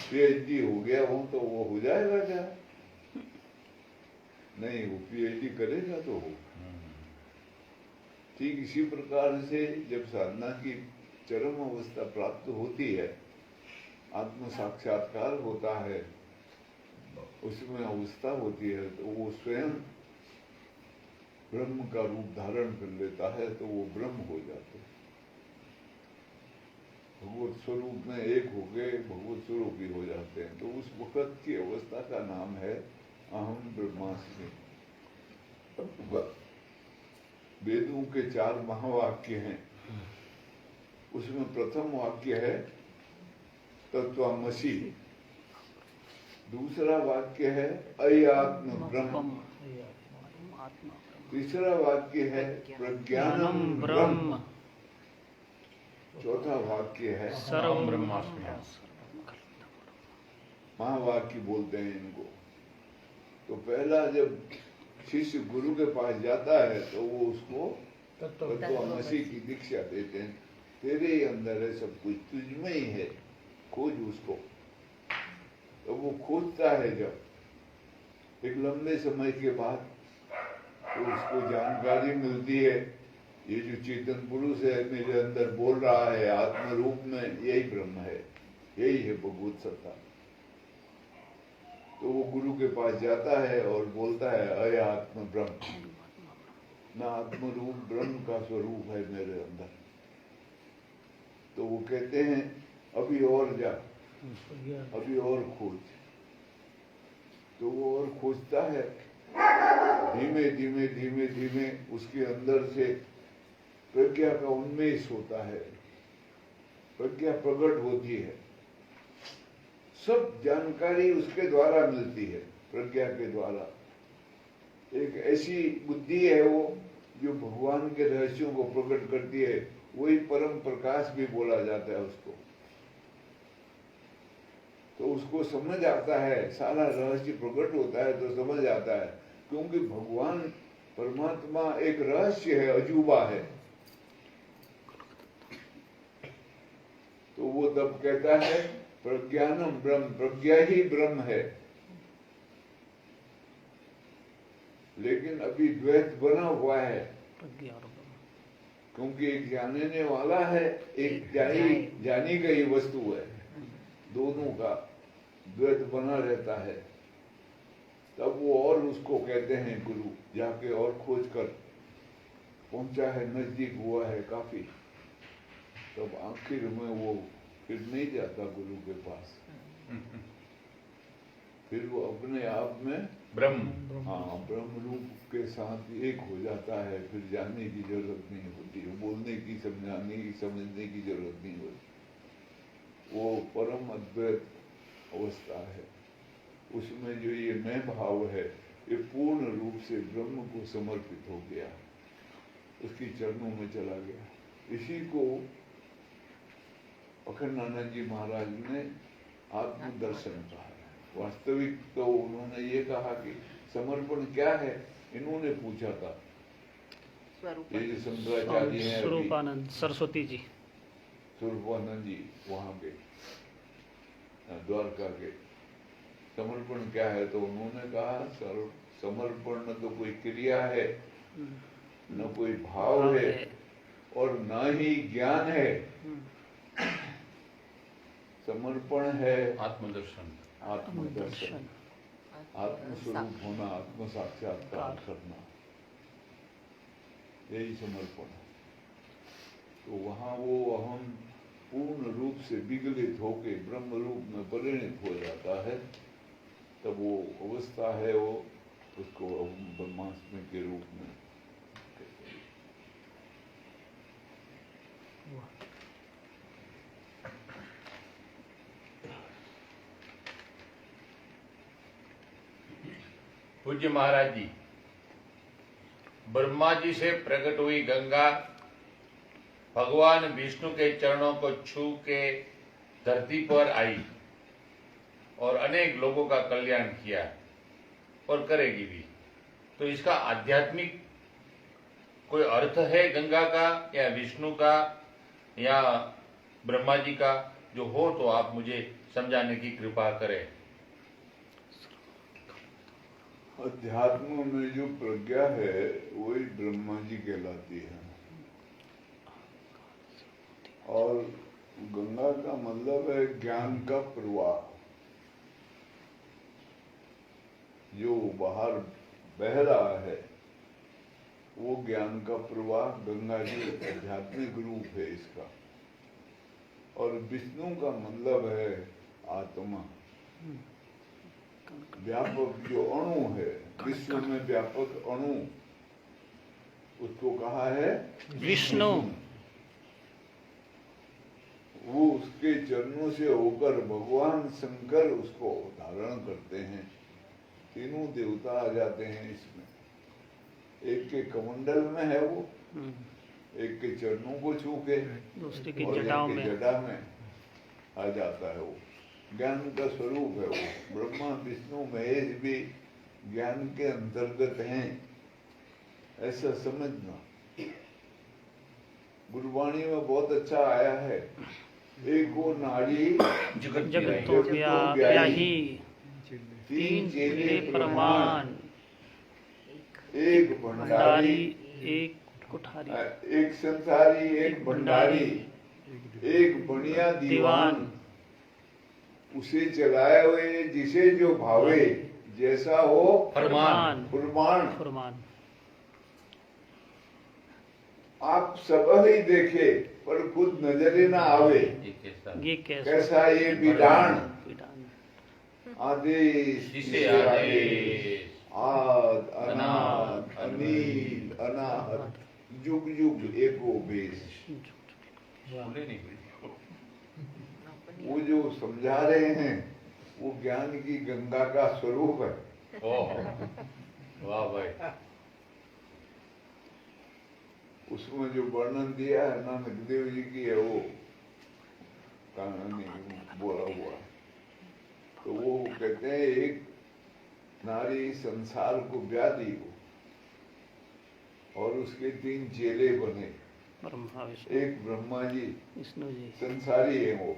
पीएचडी हो गया हूं तो वो हो जाएगा क्या? नहीं, वो पीएचडी करेगा तो हो। ठीक इसी प्रकार से जब साधना की चरम अवस्था प्राप्त होती है, आत्म साक्षात्कार होता है, उसमें अवस्था होती है, तो वो स्वयं ब्रह्म का रूप धारण कर लेता है, तो वो ब्रह्म हो जाते हैं। भगवत स्वरूप में एक हो गए, भगवत स्वरूप ही हो जाते हैं। तो उस वक्त की अवस्था का नाम है अहम ब्रह्मास्मि। वेदों के 4 महावाक्य हैं, उसमें प्रथम वाक्य है तत्त्वमसि, दूसरा वाक्य है अयात्म ब्रह्म, तीसरा वाक्य है प्रज्ञानम ब्रह्म, चौथा वाक्य है सर्वं ब्रह्मास्मि। महावाक्य बोलते हैं इनको। तो पहला जब शिष्य गुरु के पास जाता है तो वो उसको तत्त्वमसि की दीक्षा देते हैं। तेरे ही अंदर है सब कुछ, तुझमें ही है, खोज उसको। तो वो खोजता है, जब एक लंबे समय के बाद तो उसको जानकारी मिलती है, ये जो चेतन पुरुष है मेरे अंदर बोल रहा है आत्म रूप में, यही ब्रह्म है, यही है भगवत सत्ता। तो वो गुरु के पास जाता है और बोलता है अय आत्म ब्रह्म, ना आत्म रूप ब्रह्म का स्वरूप है मेरे अंदर। तो वो कहते हैं अभी और जा, अभी और खोज। तो वो और खोजता है, धीमे धीमे धीमे धीमे उसके अंदर से प्रज्ञा का उन्मेष होता है, प्रज्ञा प्रकट होती है। सब जानकारी उसके द्वारा मिलती है, प्रज्ञा के द्वारा। एक ऐसी बुद्धि है वो जो भगवान के रहस्यों को प्रकट करती है, वही परम प्रकाश भी बोला जाता है उसको। तो उसको समझ आता है, सारा रहस्य प्रकट होता है तो समझ आता है, क्योंकि भगवान परमात्मा एक रहस्य है, अजूबा है। तो वो तब कहता है प्रज्ञानम ब्रह्म, प्रज्ञा ही ब्रह्म है। लेकिन अभी द्वैत बना हुआ है, क्योंकि एक जानने वाला है, एक जानी गई वस्तु है, दोनों का द्वैत बना रहता है। तब वो और उसको कहते हैं गुरु, जाके और खोज कर पहुंचा है, नजदीक हुआ है काफी। तब आखिर में वो फिर नहीं जाता गुरु के पास, फिर वो अपने आप में ब्रह्म, हाँ, ब्रह्म रूप के साथ एक हो जाता है। फिर जानने की जरूरत नहीं होती, बोलने की, समझाने की, समझने की जरूरत नहीं होती। वो परम अद्वैत अवस्था है। उसमें जो ये मैं भाव है, ये पूर्ण रूप से ब्रह्म को समर्पित हो गया, उसकी चरणों में चला गया। इसी को अखंडानंद जी महाराज ने आत्मदर्शन कहा है। वास्तविक तो उन्होंने ये कहा कि समर्पण क्या है, इन्होंने पूछा था। ये जो शंकराचार्य हैं, स्वरूपानंद सरस्वती जी, स्वरूपानंद जी वहां के द्वारका के, समर्पण क्या है? तो उन्होंने कहा समर्पण न तो कोई क्रिया है, न कोई भाव है, और न ही ज्ञान है। समर्पण है आत्मदर्शन, आत्मदर्शन, आत्मस्वरूप होना, आत्म साक्षात्कार करना। यही समर्पण है। तो वहाँ वो अहम पूर्ण रूप से विगलित होके ब्रह्म रूप में परिणित हो जाता है, तब वो अवस्था है, वो उसको ब्रह्मास्मि के रूप में। पूज्य महाराज जी, ब्रह्मा जी से प्रकट हुई गंगा भगवान विष्णु के चरणों को छू के धरती पर आई और अनेक लोगों का कल्याण किया और करेगी भी। तो इसका आध्यात्मिक कोई अर्थ है गंगा का या विष्णु का या ब्रह्मा जी का? जो हो तो आप मुझे समझाने की कृपा करें। अध्यात्म में जो प्रज्ञा है वही ब्रह्मा जी कहलाती है, और गंगा का मतलब है ज्ञान का प्रवाह। जो बाहर बह रहा है वो ज्ञान का प्रवाह गंगा जी आध्यात्मिक रूप है इसका। और विष्णु का मतलब है आत्मा, व्यापक जो अणु है, विश्व में व्यापक अणु, उसको कहा है विष्णु। वो उसके चरणों से होकर भगवान शंकर उसको धारण करते हैं। तीनों देवता आ जाते हैं इसमें। एक के कमंडल में है वो, एक के चरणों को छू के, दूसरे की और जटाओं एक के में जटा में आ जाता है। वो ज्ञान का स्वरूप है। वो ब्रह्मा विष्णु महेश भी ज्ञान के अंतर्गत हैं, ऐसा समझना। गुरबाणी में बहुत अच्छा आया है, एक वो नाड़ी जगत तो ब्याही, तीन चेले प्रमाण, एक भंडारी, एक कुठारी, एक संसारी, एक भंडारी, एक बनिया दीवान। उसे चलाए हुए जिसे जो भावे, जैसा हो फरमान फुरमान। फरमान। आप सब ही देखे पर खुद नजरे ना आवे, ये कैसा ये विधान। विधान। आदेश जिसे आदेश, आद अनाद अनील अनाहत, जुग जुग एको बेश। वो जो समझा रहे हैं वो ज्ञान की गंगा का स्वरूप है। ओह, वाह भाई। उसमें जो वर्णन दिया है नानक देव जी की है, वो कहानी बोला हुआ है। तो वो कहते हैं एक नारी संसार को ब्याह दी हो और उसके 3 चेले बने। ब्रह्मा विष्णु एक ब्रह्मा जी, विष्णु जी, संसारी है वो,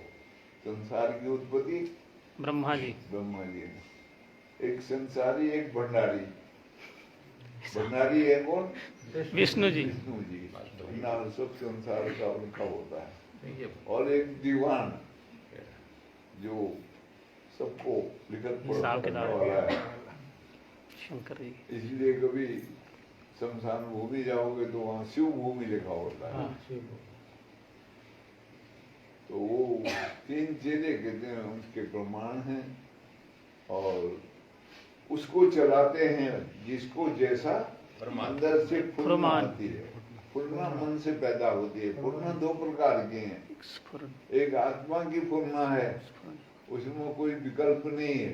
संसार की उत्पत्ति ब्रह्मा जी, ब्रह्मा जी ने। एक संसारी, एक भंडारी। भंडारी है कौन? विष्णु जी। विष्णु जी। भंडार सब संसार का उनका होता है। और एक दीवान जो सबको लिखत हिसाब पढ़ने किताब वाला है। शंकर जी। इसलिए कभी शमशान भूमि जाओगे तो वहाँ शिव भूमि लिखा होता है। तो वो 3 चेले कहते हैं, उसके प्रमाण हैं और उसको चलाते हैं जिसको जैसा अंदर से फुर्ना आती है। फुर्ना मन से पैदा होती है। फुर्ना 2 प्रकार की हैं। एक आत्मा की फुर्ना है, उसमें कोई विकल्प नहीं है,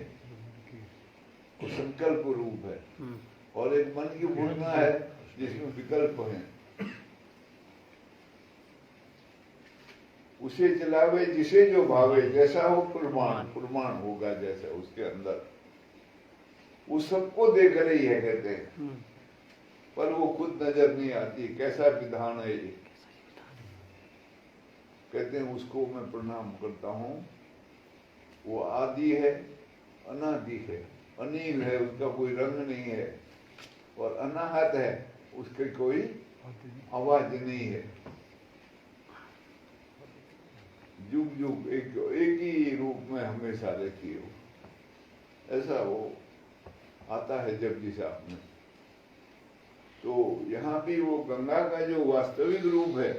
वो संकल्प रूप है। और एक मन की फुर्ना है जिसमें विकल्प है। उसे चलावे जिसे जो भावे, जैसा हो फुरमान। फुरमान होगा जैसा उसके अंदर। वो सबको देख रही है कहते हैं, पर वो खुद नजर नहीं आती। कैसा विधान है ये। कहते हैं उसको मैं प्रणाम करता हूँ। वो आदि है, अनादि है, अनील है, उसका कोई रंग नहीं है। और अनाहत है, उसके कोई आवाज नहीं है। जुग जुग एक ही रूप में हमेशा रहती हो। ऐसा वो आता है जपजी साहब में। तो यहाँ भी वो गंगा का जो वास्तविक रूप है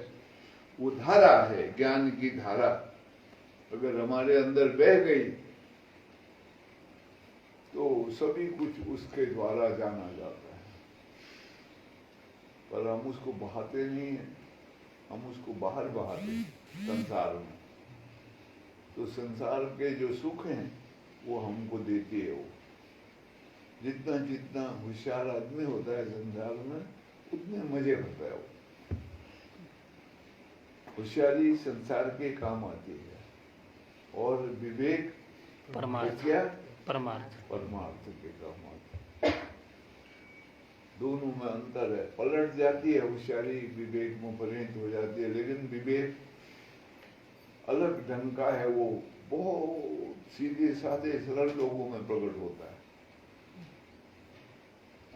वो धारा है, ज्ञान की धारा। अगर हमारे अंदर बह गई तो सभी कुछ उसके द्वारा जाना जाता है, पर हम उसको बहाते नहीं हैं, हम उसको बाहर बहाते हैं संसार में। तो संसार के जो सुख हैं वो हमको देती है। वो जितना जितना होशियार आदमी होता है संसार में उतने मजे करता है वो। होशियारी संसार के काम आती है और विवेक परमार्थ क्या परमार्थ परमार्थ के काम आते हैं। दोनों में अंतर है। पलट जाती है होशियारी, विवेक में परिणत हो जाती है, लेकिन विवेक अलग ढंग का है। वो बहुत सीधे साधे सरल लोगों में प्रकट होता है।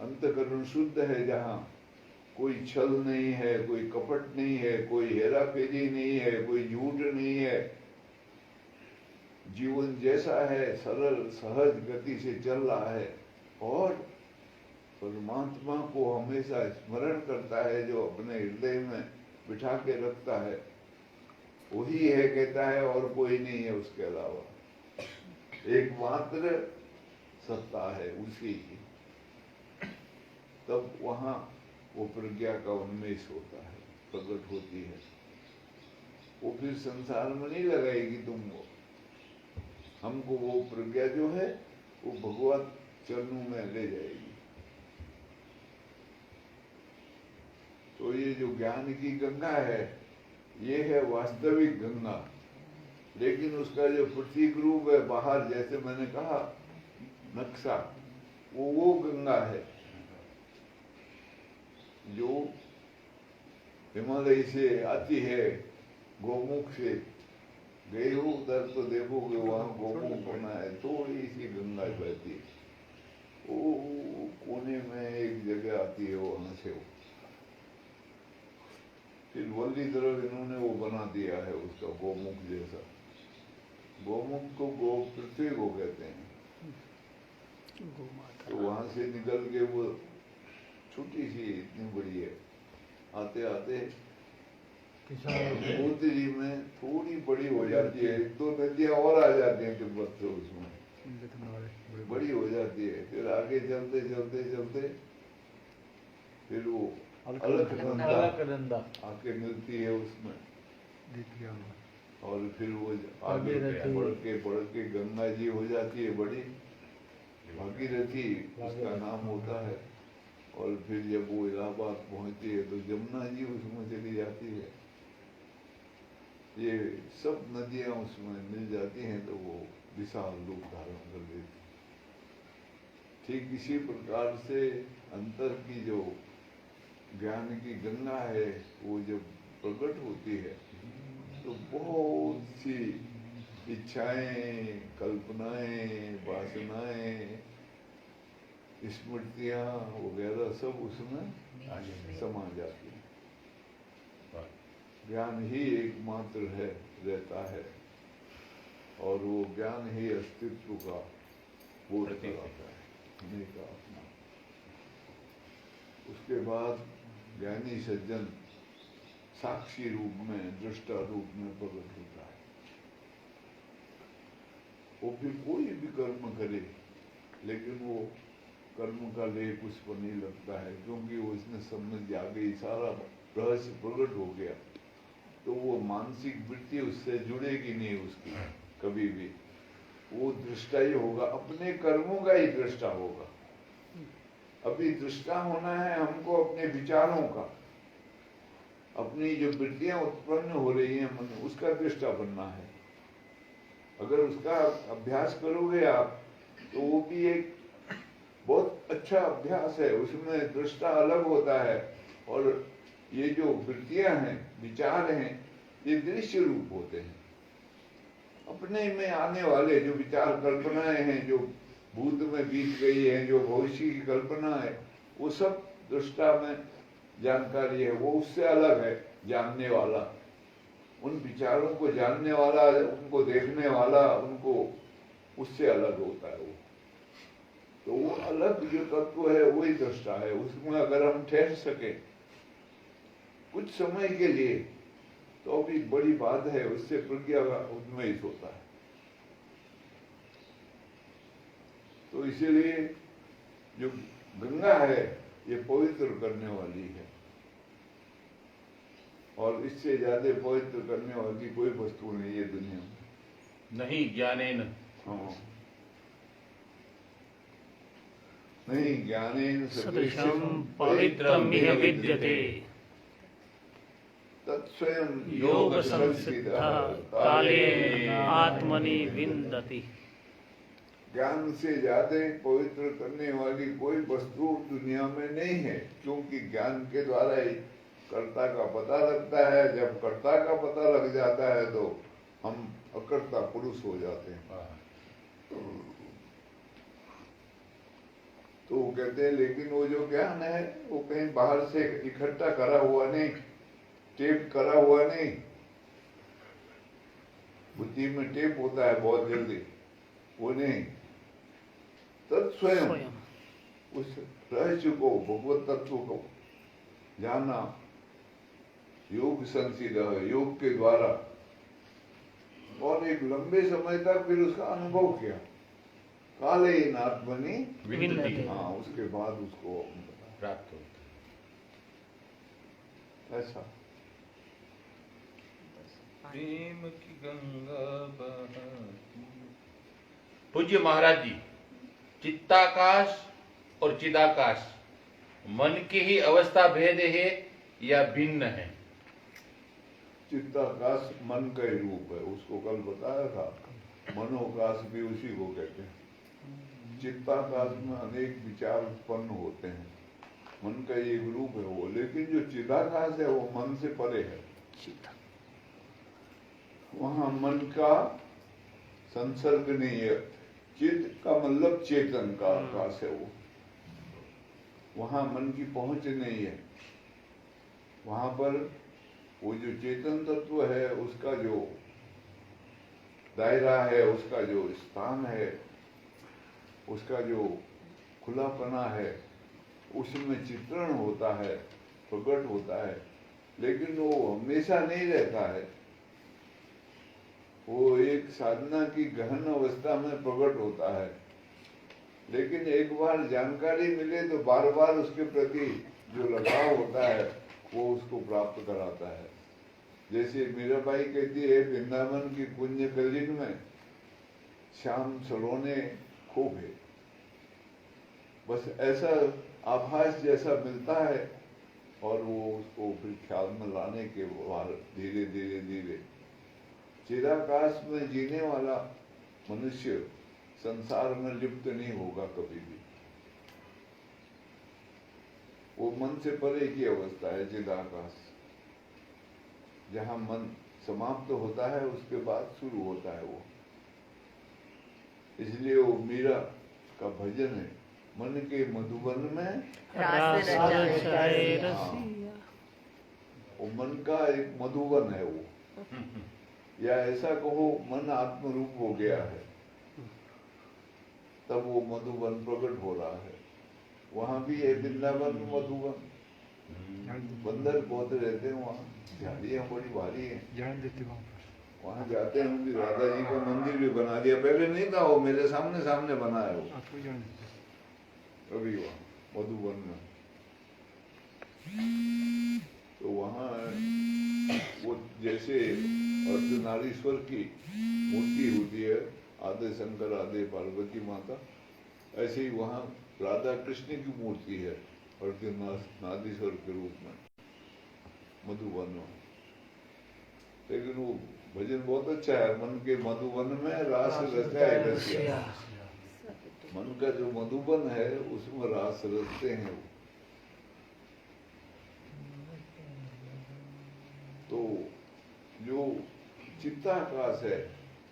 अंतःकरण शुद्ध है, जहाँ कोई छल नहीं है, कोई कपट नहीं है, कोई हेराफेरी नहीं है, कोई झूठ नहीं है। जीवन जैसा है सरल सहज गति से चल रहा है और परमात्मा को हमेशा स्मरण करता है, जो अपने हृदय में बिठा के रखता है। वही है कहता है और कोई नहीं है उसके अलावा। एकमात्र सत्ता है उसी की। तब वहां वो प्रज्ञा का उन्मेष होता है, प्रकट होती है। वो फिर संसार में नहीं लगाएगी तुमको। हमको वो प्रज्ञा जो है वो भगवत चरणों में ले जाएगी। तो ये जो ज्ञान की गंगा है ये है वास्तविक गंगा, लेकिन उसका जो प्रतीक रूप है बाहर, जैसे मैंने कहा नक्शा, वो गंगा है जो हिमालय से आती है, गोमुख से। गए हो उधर तो देखोगे वहां गोमुख बना है, थोड़ी सी गंगा बहती है। वो कोने में एक जगह आती है, वहां से वो फिर वल्ली तरफ इन्होंने वो बना दिया है उसका गोमुख जैसा। गोमुख को गो पृथ्वी को कहते हैं। तो वहां से निकल के वो छोटी सी इतनी बड़ी है, आते आते जी में थोड़ी बड़ी हो जाती है। तो नदियां और आ जाती हैं तिब्बत से, उसमें बड़ी हो जाती है। फिर आगे चलते चलते चलते फिर वो अलकनंदा आके मिलती है उसमें, और फिर वो आगे बढ़ के गंगा जी हो जाती है बड़ी, भागीरथी उसका नाम होता है। और फिर जब वो इलाहाबाद पहुंचती है तो जमुना जी उसमें चली जाती है। ये सब नदियां उसमें मिल जाती हैं तो वो विशाल रूप धारण कर देती। ठीक इसी प्रकार से अंतर की जो ज्ञान की गंगा है वो जब प्रकट होती है तो बहुत सी इच्छाएं, कल्पनाएं, वासनाएं, स्मृतियां वगैरह सब उसमें समा जाती है। ज्ञान ही एकमात्र है, रहता है, और वो ज्ञान ही अस्तित्व का बोध कराता है, हमें का अपना। उसके बाद ज्ञानी सज्जन साक्षी रूप में, दृष्टा रूप में प्रकट होता है। वो फिर कोई भी कर्म करे, लेकिन वो कर्म का लेख उस पर नहीं लगता है, क्योंकि वो इसने समझ आ गई, सारा रहस्य प्रकट हो गया। तो वो मानसिक वृत्ति उससे जुड़ेगी नहीं उसकी कभी भी। वो दृष्टा ही होगा, अपने कर्मों का ही दृष्टा होगा। अभी दृष्टा होना है हमको अपने विचारों का, अपनी जो वृत्तियां उत्पन्न हो रही हैं मन, उसका दृष्टा बनना है। अगर उसका अभ्यास करोगे आप तो वो भी एक बहुत अच्छा अभ्यास है, उसमें दृष्टा अलग होता है। और ये जो वृत्तियां हैं, विचार हैं, ये दृश्य रूप होते हैं। अपने में आने वाले जो विचार कल्पनाएं हैं, जो भूत में बीत गई है, जो भविष्य की कल्पना है, वो सब दृष्टा में जानकारी है। वो उससे अलग है, जानने वाला, उन विचारों को जानने वाला, उनको देखने वाला, उनको उससे अलग होता है वो। तो वो अलग जो तत्व है वही दृष्टा है। उसमें अगर हम ठहर सके कुछ समय के लिए तो भी बड़ी बात है, उससे प्रज्ञा का उन्मेष होता है। तो इसीलिए जो गंगा है ये पवित्र करने वाली है, और इससे ज्यादा पवित्र करने वाली कोई वस्तु नहीं है दुनिया में। नहीं ज्ञानेन, हाँ, नहीं ज्ञानेन सदृशं पवित्रमिह विद्यते तत्स्वयं योग संसिद्धः कालेन आत्मनि विन्दति। ज्ञान से ज्यादा पवित्र करने वाली कोई वस्तु दुनिया में नहीं है, क्योंकि ज्ञान के द्वारा ही कर्ता का पता लगता है। जब कर्ता का पता लग जाता है तो हम अकर्ता पुरुष हो जाते हैं। तो वो कहते हैं लेकिन वो जो ज्ञान है वो कहीं बाहर से इकट्ठा करा हुआ नहीं, टेप करा हुआ नहीं। बुद्धि में टेप होता है बहुत जल्दी, वो नहीं। तत्स्वयं उस रहस्य को, भगवत तत्व को जाना योग संसिद्ध है, योग के द्वारा, और एक लंबे समय तक फिर उसका अनुभव किया। काले आत्मनि विन्दति, हाँ, उसके बाद उसको प्राप्त होता ऐसा। प्रेम की गंगा बहती। पूज्य महाराज जी, चित्ताकाश और चिदाकाश मन की ही अवस्था भेद है या भिन्न है? चित्ताकाश मन का ही रूप है, उसको कल बताया था। मनोकाश भी उसी को कहते हैं। चित्ताकाश में अनेक विचार उत्पन्न होते हैं, मन का एक रूप है वो। लेकिन जो चिदाकाश है वो मन से परे है। वहां मन का संसर्ग नहीं है। चित्त का मतलब चेतन का आकाश है वो, वहां मन की पहुंच नहीं है। वहां पर वो जो चेतन तत्व है उसका जो दायरा है, उसका जो स्थान है, उसका जो खुलापना है, उसमें चित्रण होता है, प्रकट होता है। लेकिन वो हमेशा नहीं रहता है, वो एक साधना की गहन अवस्था में प्रकट होता है। लेकिन एक बार जानकारी मिले तो बार बार उसके प्रति जो लगाव होता है वो उसको प्राप्त कराता है। जैसे मीराबाई कहती है, वृंदावन की पुण्य कलिन में श्याम सलोने खूब है। बस ऐसा आभास जैसा मिलता है, और वो उसको फिर ख्याल में लाने के बाद धीरे धीरे धीरे चिदाकाश में जीने वाला मनुष्य संसार में लिप्त नहीं होगा कभी भी। वो मन से परे की अवस्था है चिदाकाश। जहां मन समाप्त होता है उसके बाद शुरू होता है वो। इसलिए वो मीरा का भजन है, मन के मधुबन में रास रचाए रसिया। वो मन का एक मधुबन है वो, या ऐसा कहो मन आत्म रूप हो गया है, तब वो मधुबन प्रकट हो रहा है। वहां भी है वृंदावन में मधुबन, बंदर बहुत रहते हैं वहाँ, झाड़ियाँ बड़ी भारी है। जान देते वहाँ जाते हैं। भी राधा जी का मंदिर भी बना दिया, पहले नहीं था, वो मेरे सामने सामने बना है वो अभी वहाँ मधुबन में। तो वहाँ वो जैसे अर्धनारीश्वर की मूर्ति होती है, आधे शंकर आधे पार्वती माता, ऐसे ही वहाँ राधा कृष्ण की मूर्ति है अर्धनारीश्वर के रूप में मधुबन में। लेकिन वो भजन बहुत अच्छा है, मन के मधुबन में रास रचाए रसिया। मन का जो मधुबन है उसमें रास रचते हैं वो। तो जो चित्ताकाश है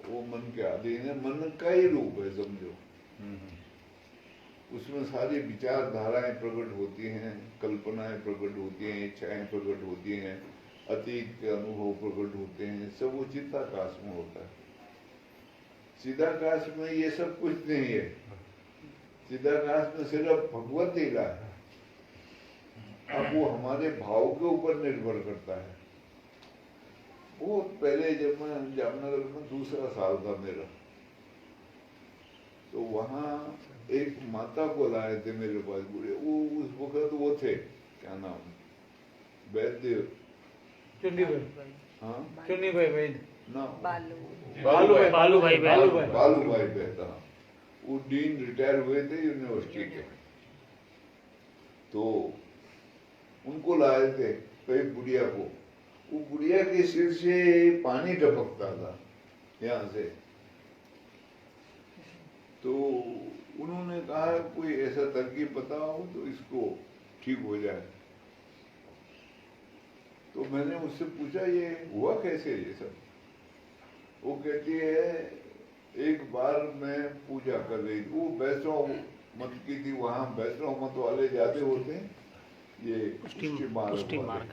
वो मन के अधीन है, मन का ही रूप है समझो। उसमें सारी विचारधाराएं प्रकट होती हैं, कल्पनाएं प्रकट होती हैं, इच्छाएं प्रकट होती हैं, अतीत के अनुभव प्रकट होते हैं, सब वो चित्ताकाश में होता है। चिदाकाश में ये सब कुछ नहीं है। चिदाकाश में सिर्फ भगवत ही ला है। अब वो हमारे भाव के ऊपर निर्भर करता है। वो पहले जब मैं जामनगर में दूसरा साल था मेरा, तो वहाँ एक माता को लाए थे मेरे पास बूढ़े। वो उस वक्त वो थे, क्या नाम, वैद्य, चुन्नी भाई, हाँ चुन्नी भाई वैद, ना बालू भाई वैद, हाँ। वो डीन रिटायर हुए थे यूनिवर्सिटी के, तो उनको लाए थे कई बुढ़िया को। वो बुढ़िया के सिर से पानी टपकता था यहाँ से, तो उन्होंने कहा कोई ऐसा तरकीब बताओ तो इसको ठीक हो जाए। तो मैंने उससे पूछा ये हुआ कैसे ये सब। वो कहती है एक बार मैं पूजा कर रही थी, वो वैष्णव मत की थी, वहाँ वैष्णव मत वाले ज्यादा होते हैं, ये पुष्टि मार्ग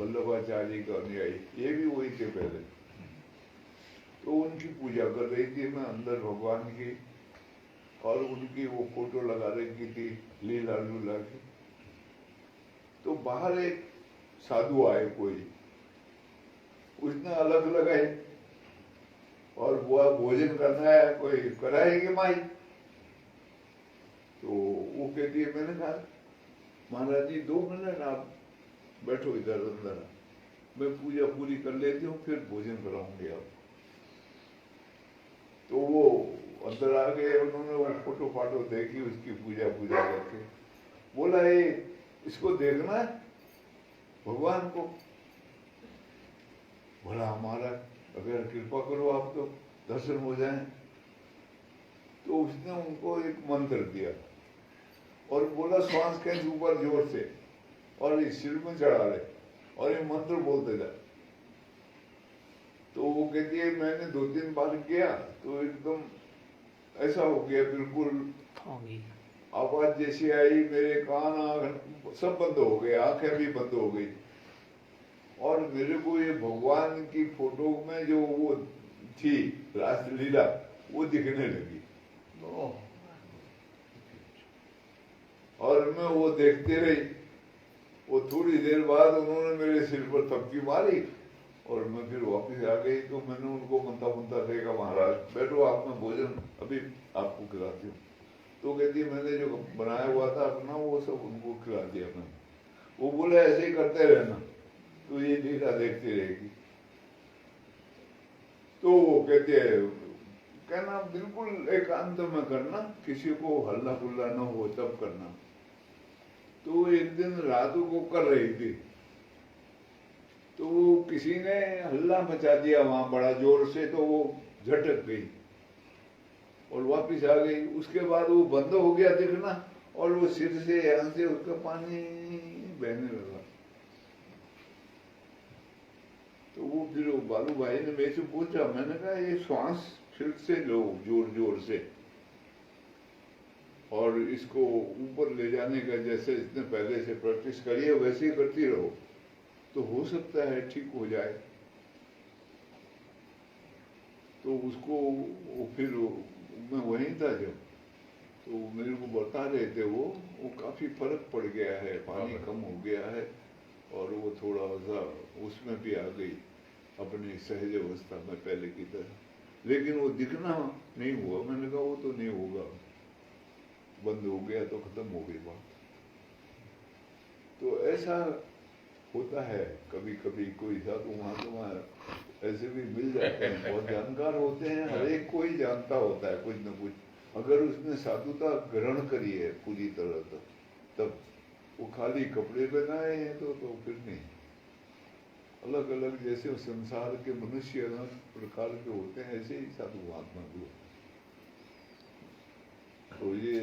वल्लभाचार्य का अनुयायी, ये भी वही थे पहले। तो उनकी पूजा कर रही थी मैं अंदर भगवान की, और उनकी वो फोटो लगा रखी थी लीला लूला की। तो बाहर एक साधु आए कोई, उसने अलग लगाए और वो भोजन करना है, कोई कराएगी माई। तो वो कहती है, मैंने कहा महाराज जी 2 मिनट आप बैठो इधर अंदर, मैं पूजा पूरी कर लेती हूँ फिर भोजन कराऊंगी आप। तो वो अंदर आ गए, उन्होंने वो फोटो फाटो देखी उसकी, पूजा करके बोला ये इसको देखना है भगवान को। बोला हमारा अगर कृपा करो आप तो दर्शन हो जाए। तो उसने उनको एक मंत्र दिया और बोला श्वास खेच ऊपर जोर से और इस सिर में चढ़ा ले और ये मंत्र बोलते जा। तो वो कहती है मैंने 2-3 बार किया तो एकदम ऐसा हो गया, बिल्कुल आवाज जैसी आई, मेरे कान आँख सब बंद हो गए, आंखें भी बंद हो गई, और मेरे को ये भगवान की फोटो में जो वो थी रासलीला वो दिखने लगी। और मैं वो देखते रही। वो थोड़ी देर बाद उन्होंने मेरे सिर पर थपकी मारी और मैं फिर वापस आ गई। तो मैंने उनको मनता देखा, महाराज बैठो आप, में भोजन अभी आपको खिलाती हूँ। तो कहती मैंने जो बनाया हुआ था अपना वो सब उनको खिला दिया मैंने। वो बोले ऐसे ही करते रहना तो ये लीला देखती रहेगी। तो वो कहते हैं कहना बिल्कुल एकांत में करना, किसी को हल्ला गुल्ला न हो तब करना। तो एक दिन रातों को कर रही थी तो किसी ने हल्ला मचा दिया वहां बड़ा जोर से, तो वो झटक गई और वापिस आ गई। उसके बाद वो बंद हो गया दिखना और वो सिर से यहाँ से उसका पानी बहने लगा। तो वो फिर बालू भाई ने मेरे से पूछा, मैंने कहा ये श्वास फिर से लो जोर जोर से और इसको ऊपर ले जाने का जैसे इसने पहले से प्रैक्टिस करी है वैसे ही करती रहो तो हो सकता है ठीक हो जाए। तो उसको फिर मैं वहीं था जब, तो मेरे को बता रहे थे वो काफी फर्क पड़ गया है, पानी कम हो गया है और वो थोड़ा सा उसमें भी आ गई अपनी सहज अवस्था में पहले की तरह। लेकिन वो दिखना नहीं हुआ। मैंने कहा वो तो नहीं होगा, बंद हो गया तो खत्म हो गई बात। तो ऐसा होता है कभी कभी। कोई साधु वहां ऐसे भी मिल जाते हैं, बहुत जानकार होते हैं, हर एक कोई जानता होता है कुछ न कुछ। अगर उसने साधुता ग्रहण करी है पूरी तरह तब वो खाली कपड़े पहनाए हैं तो फिर नहीं। अलग अलग जैसे संसार के मनुष्य अलग प्रकार के होते हैं ऐसे ही साधु महात्मा भी। तो ये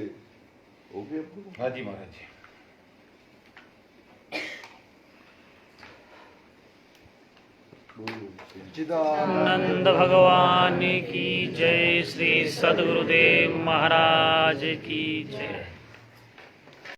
हो गया। हाँ जी महाराज जी। नंद भगवान की जय। श्री सद्गुरुदेव महाराज की जय।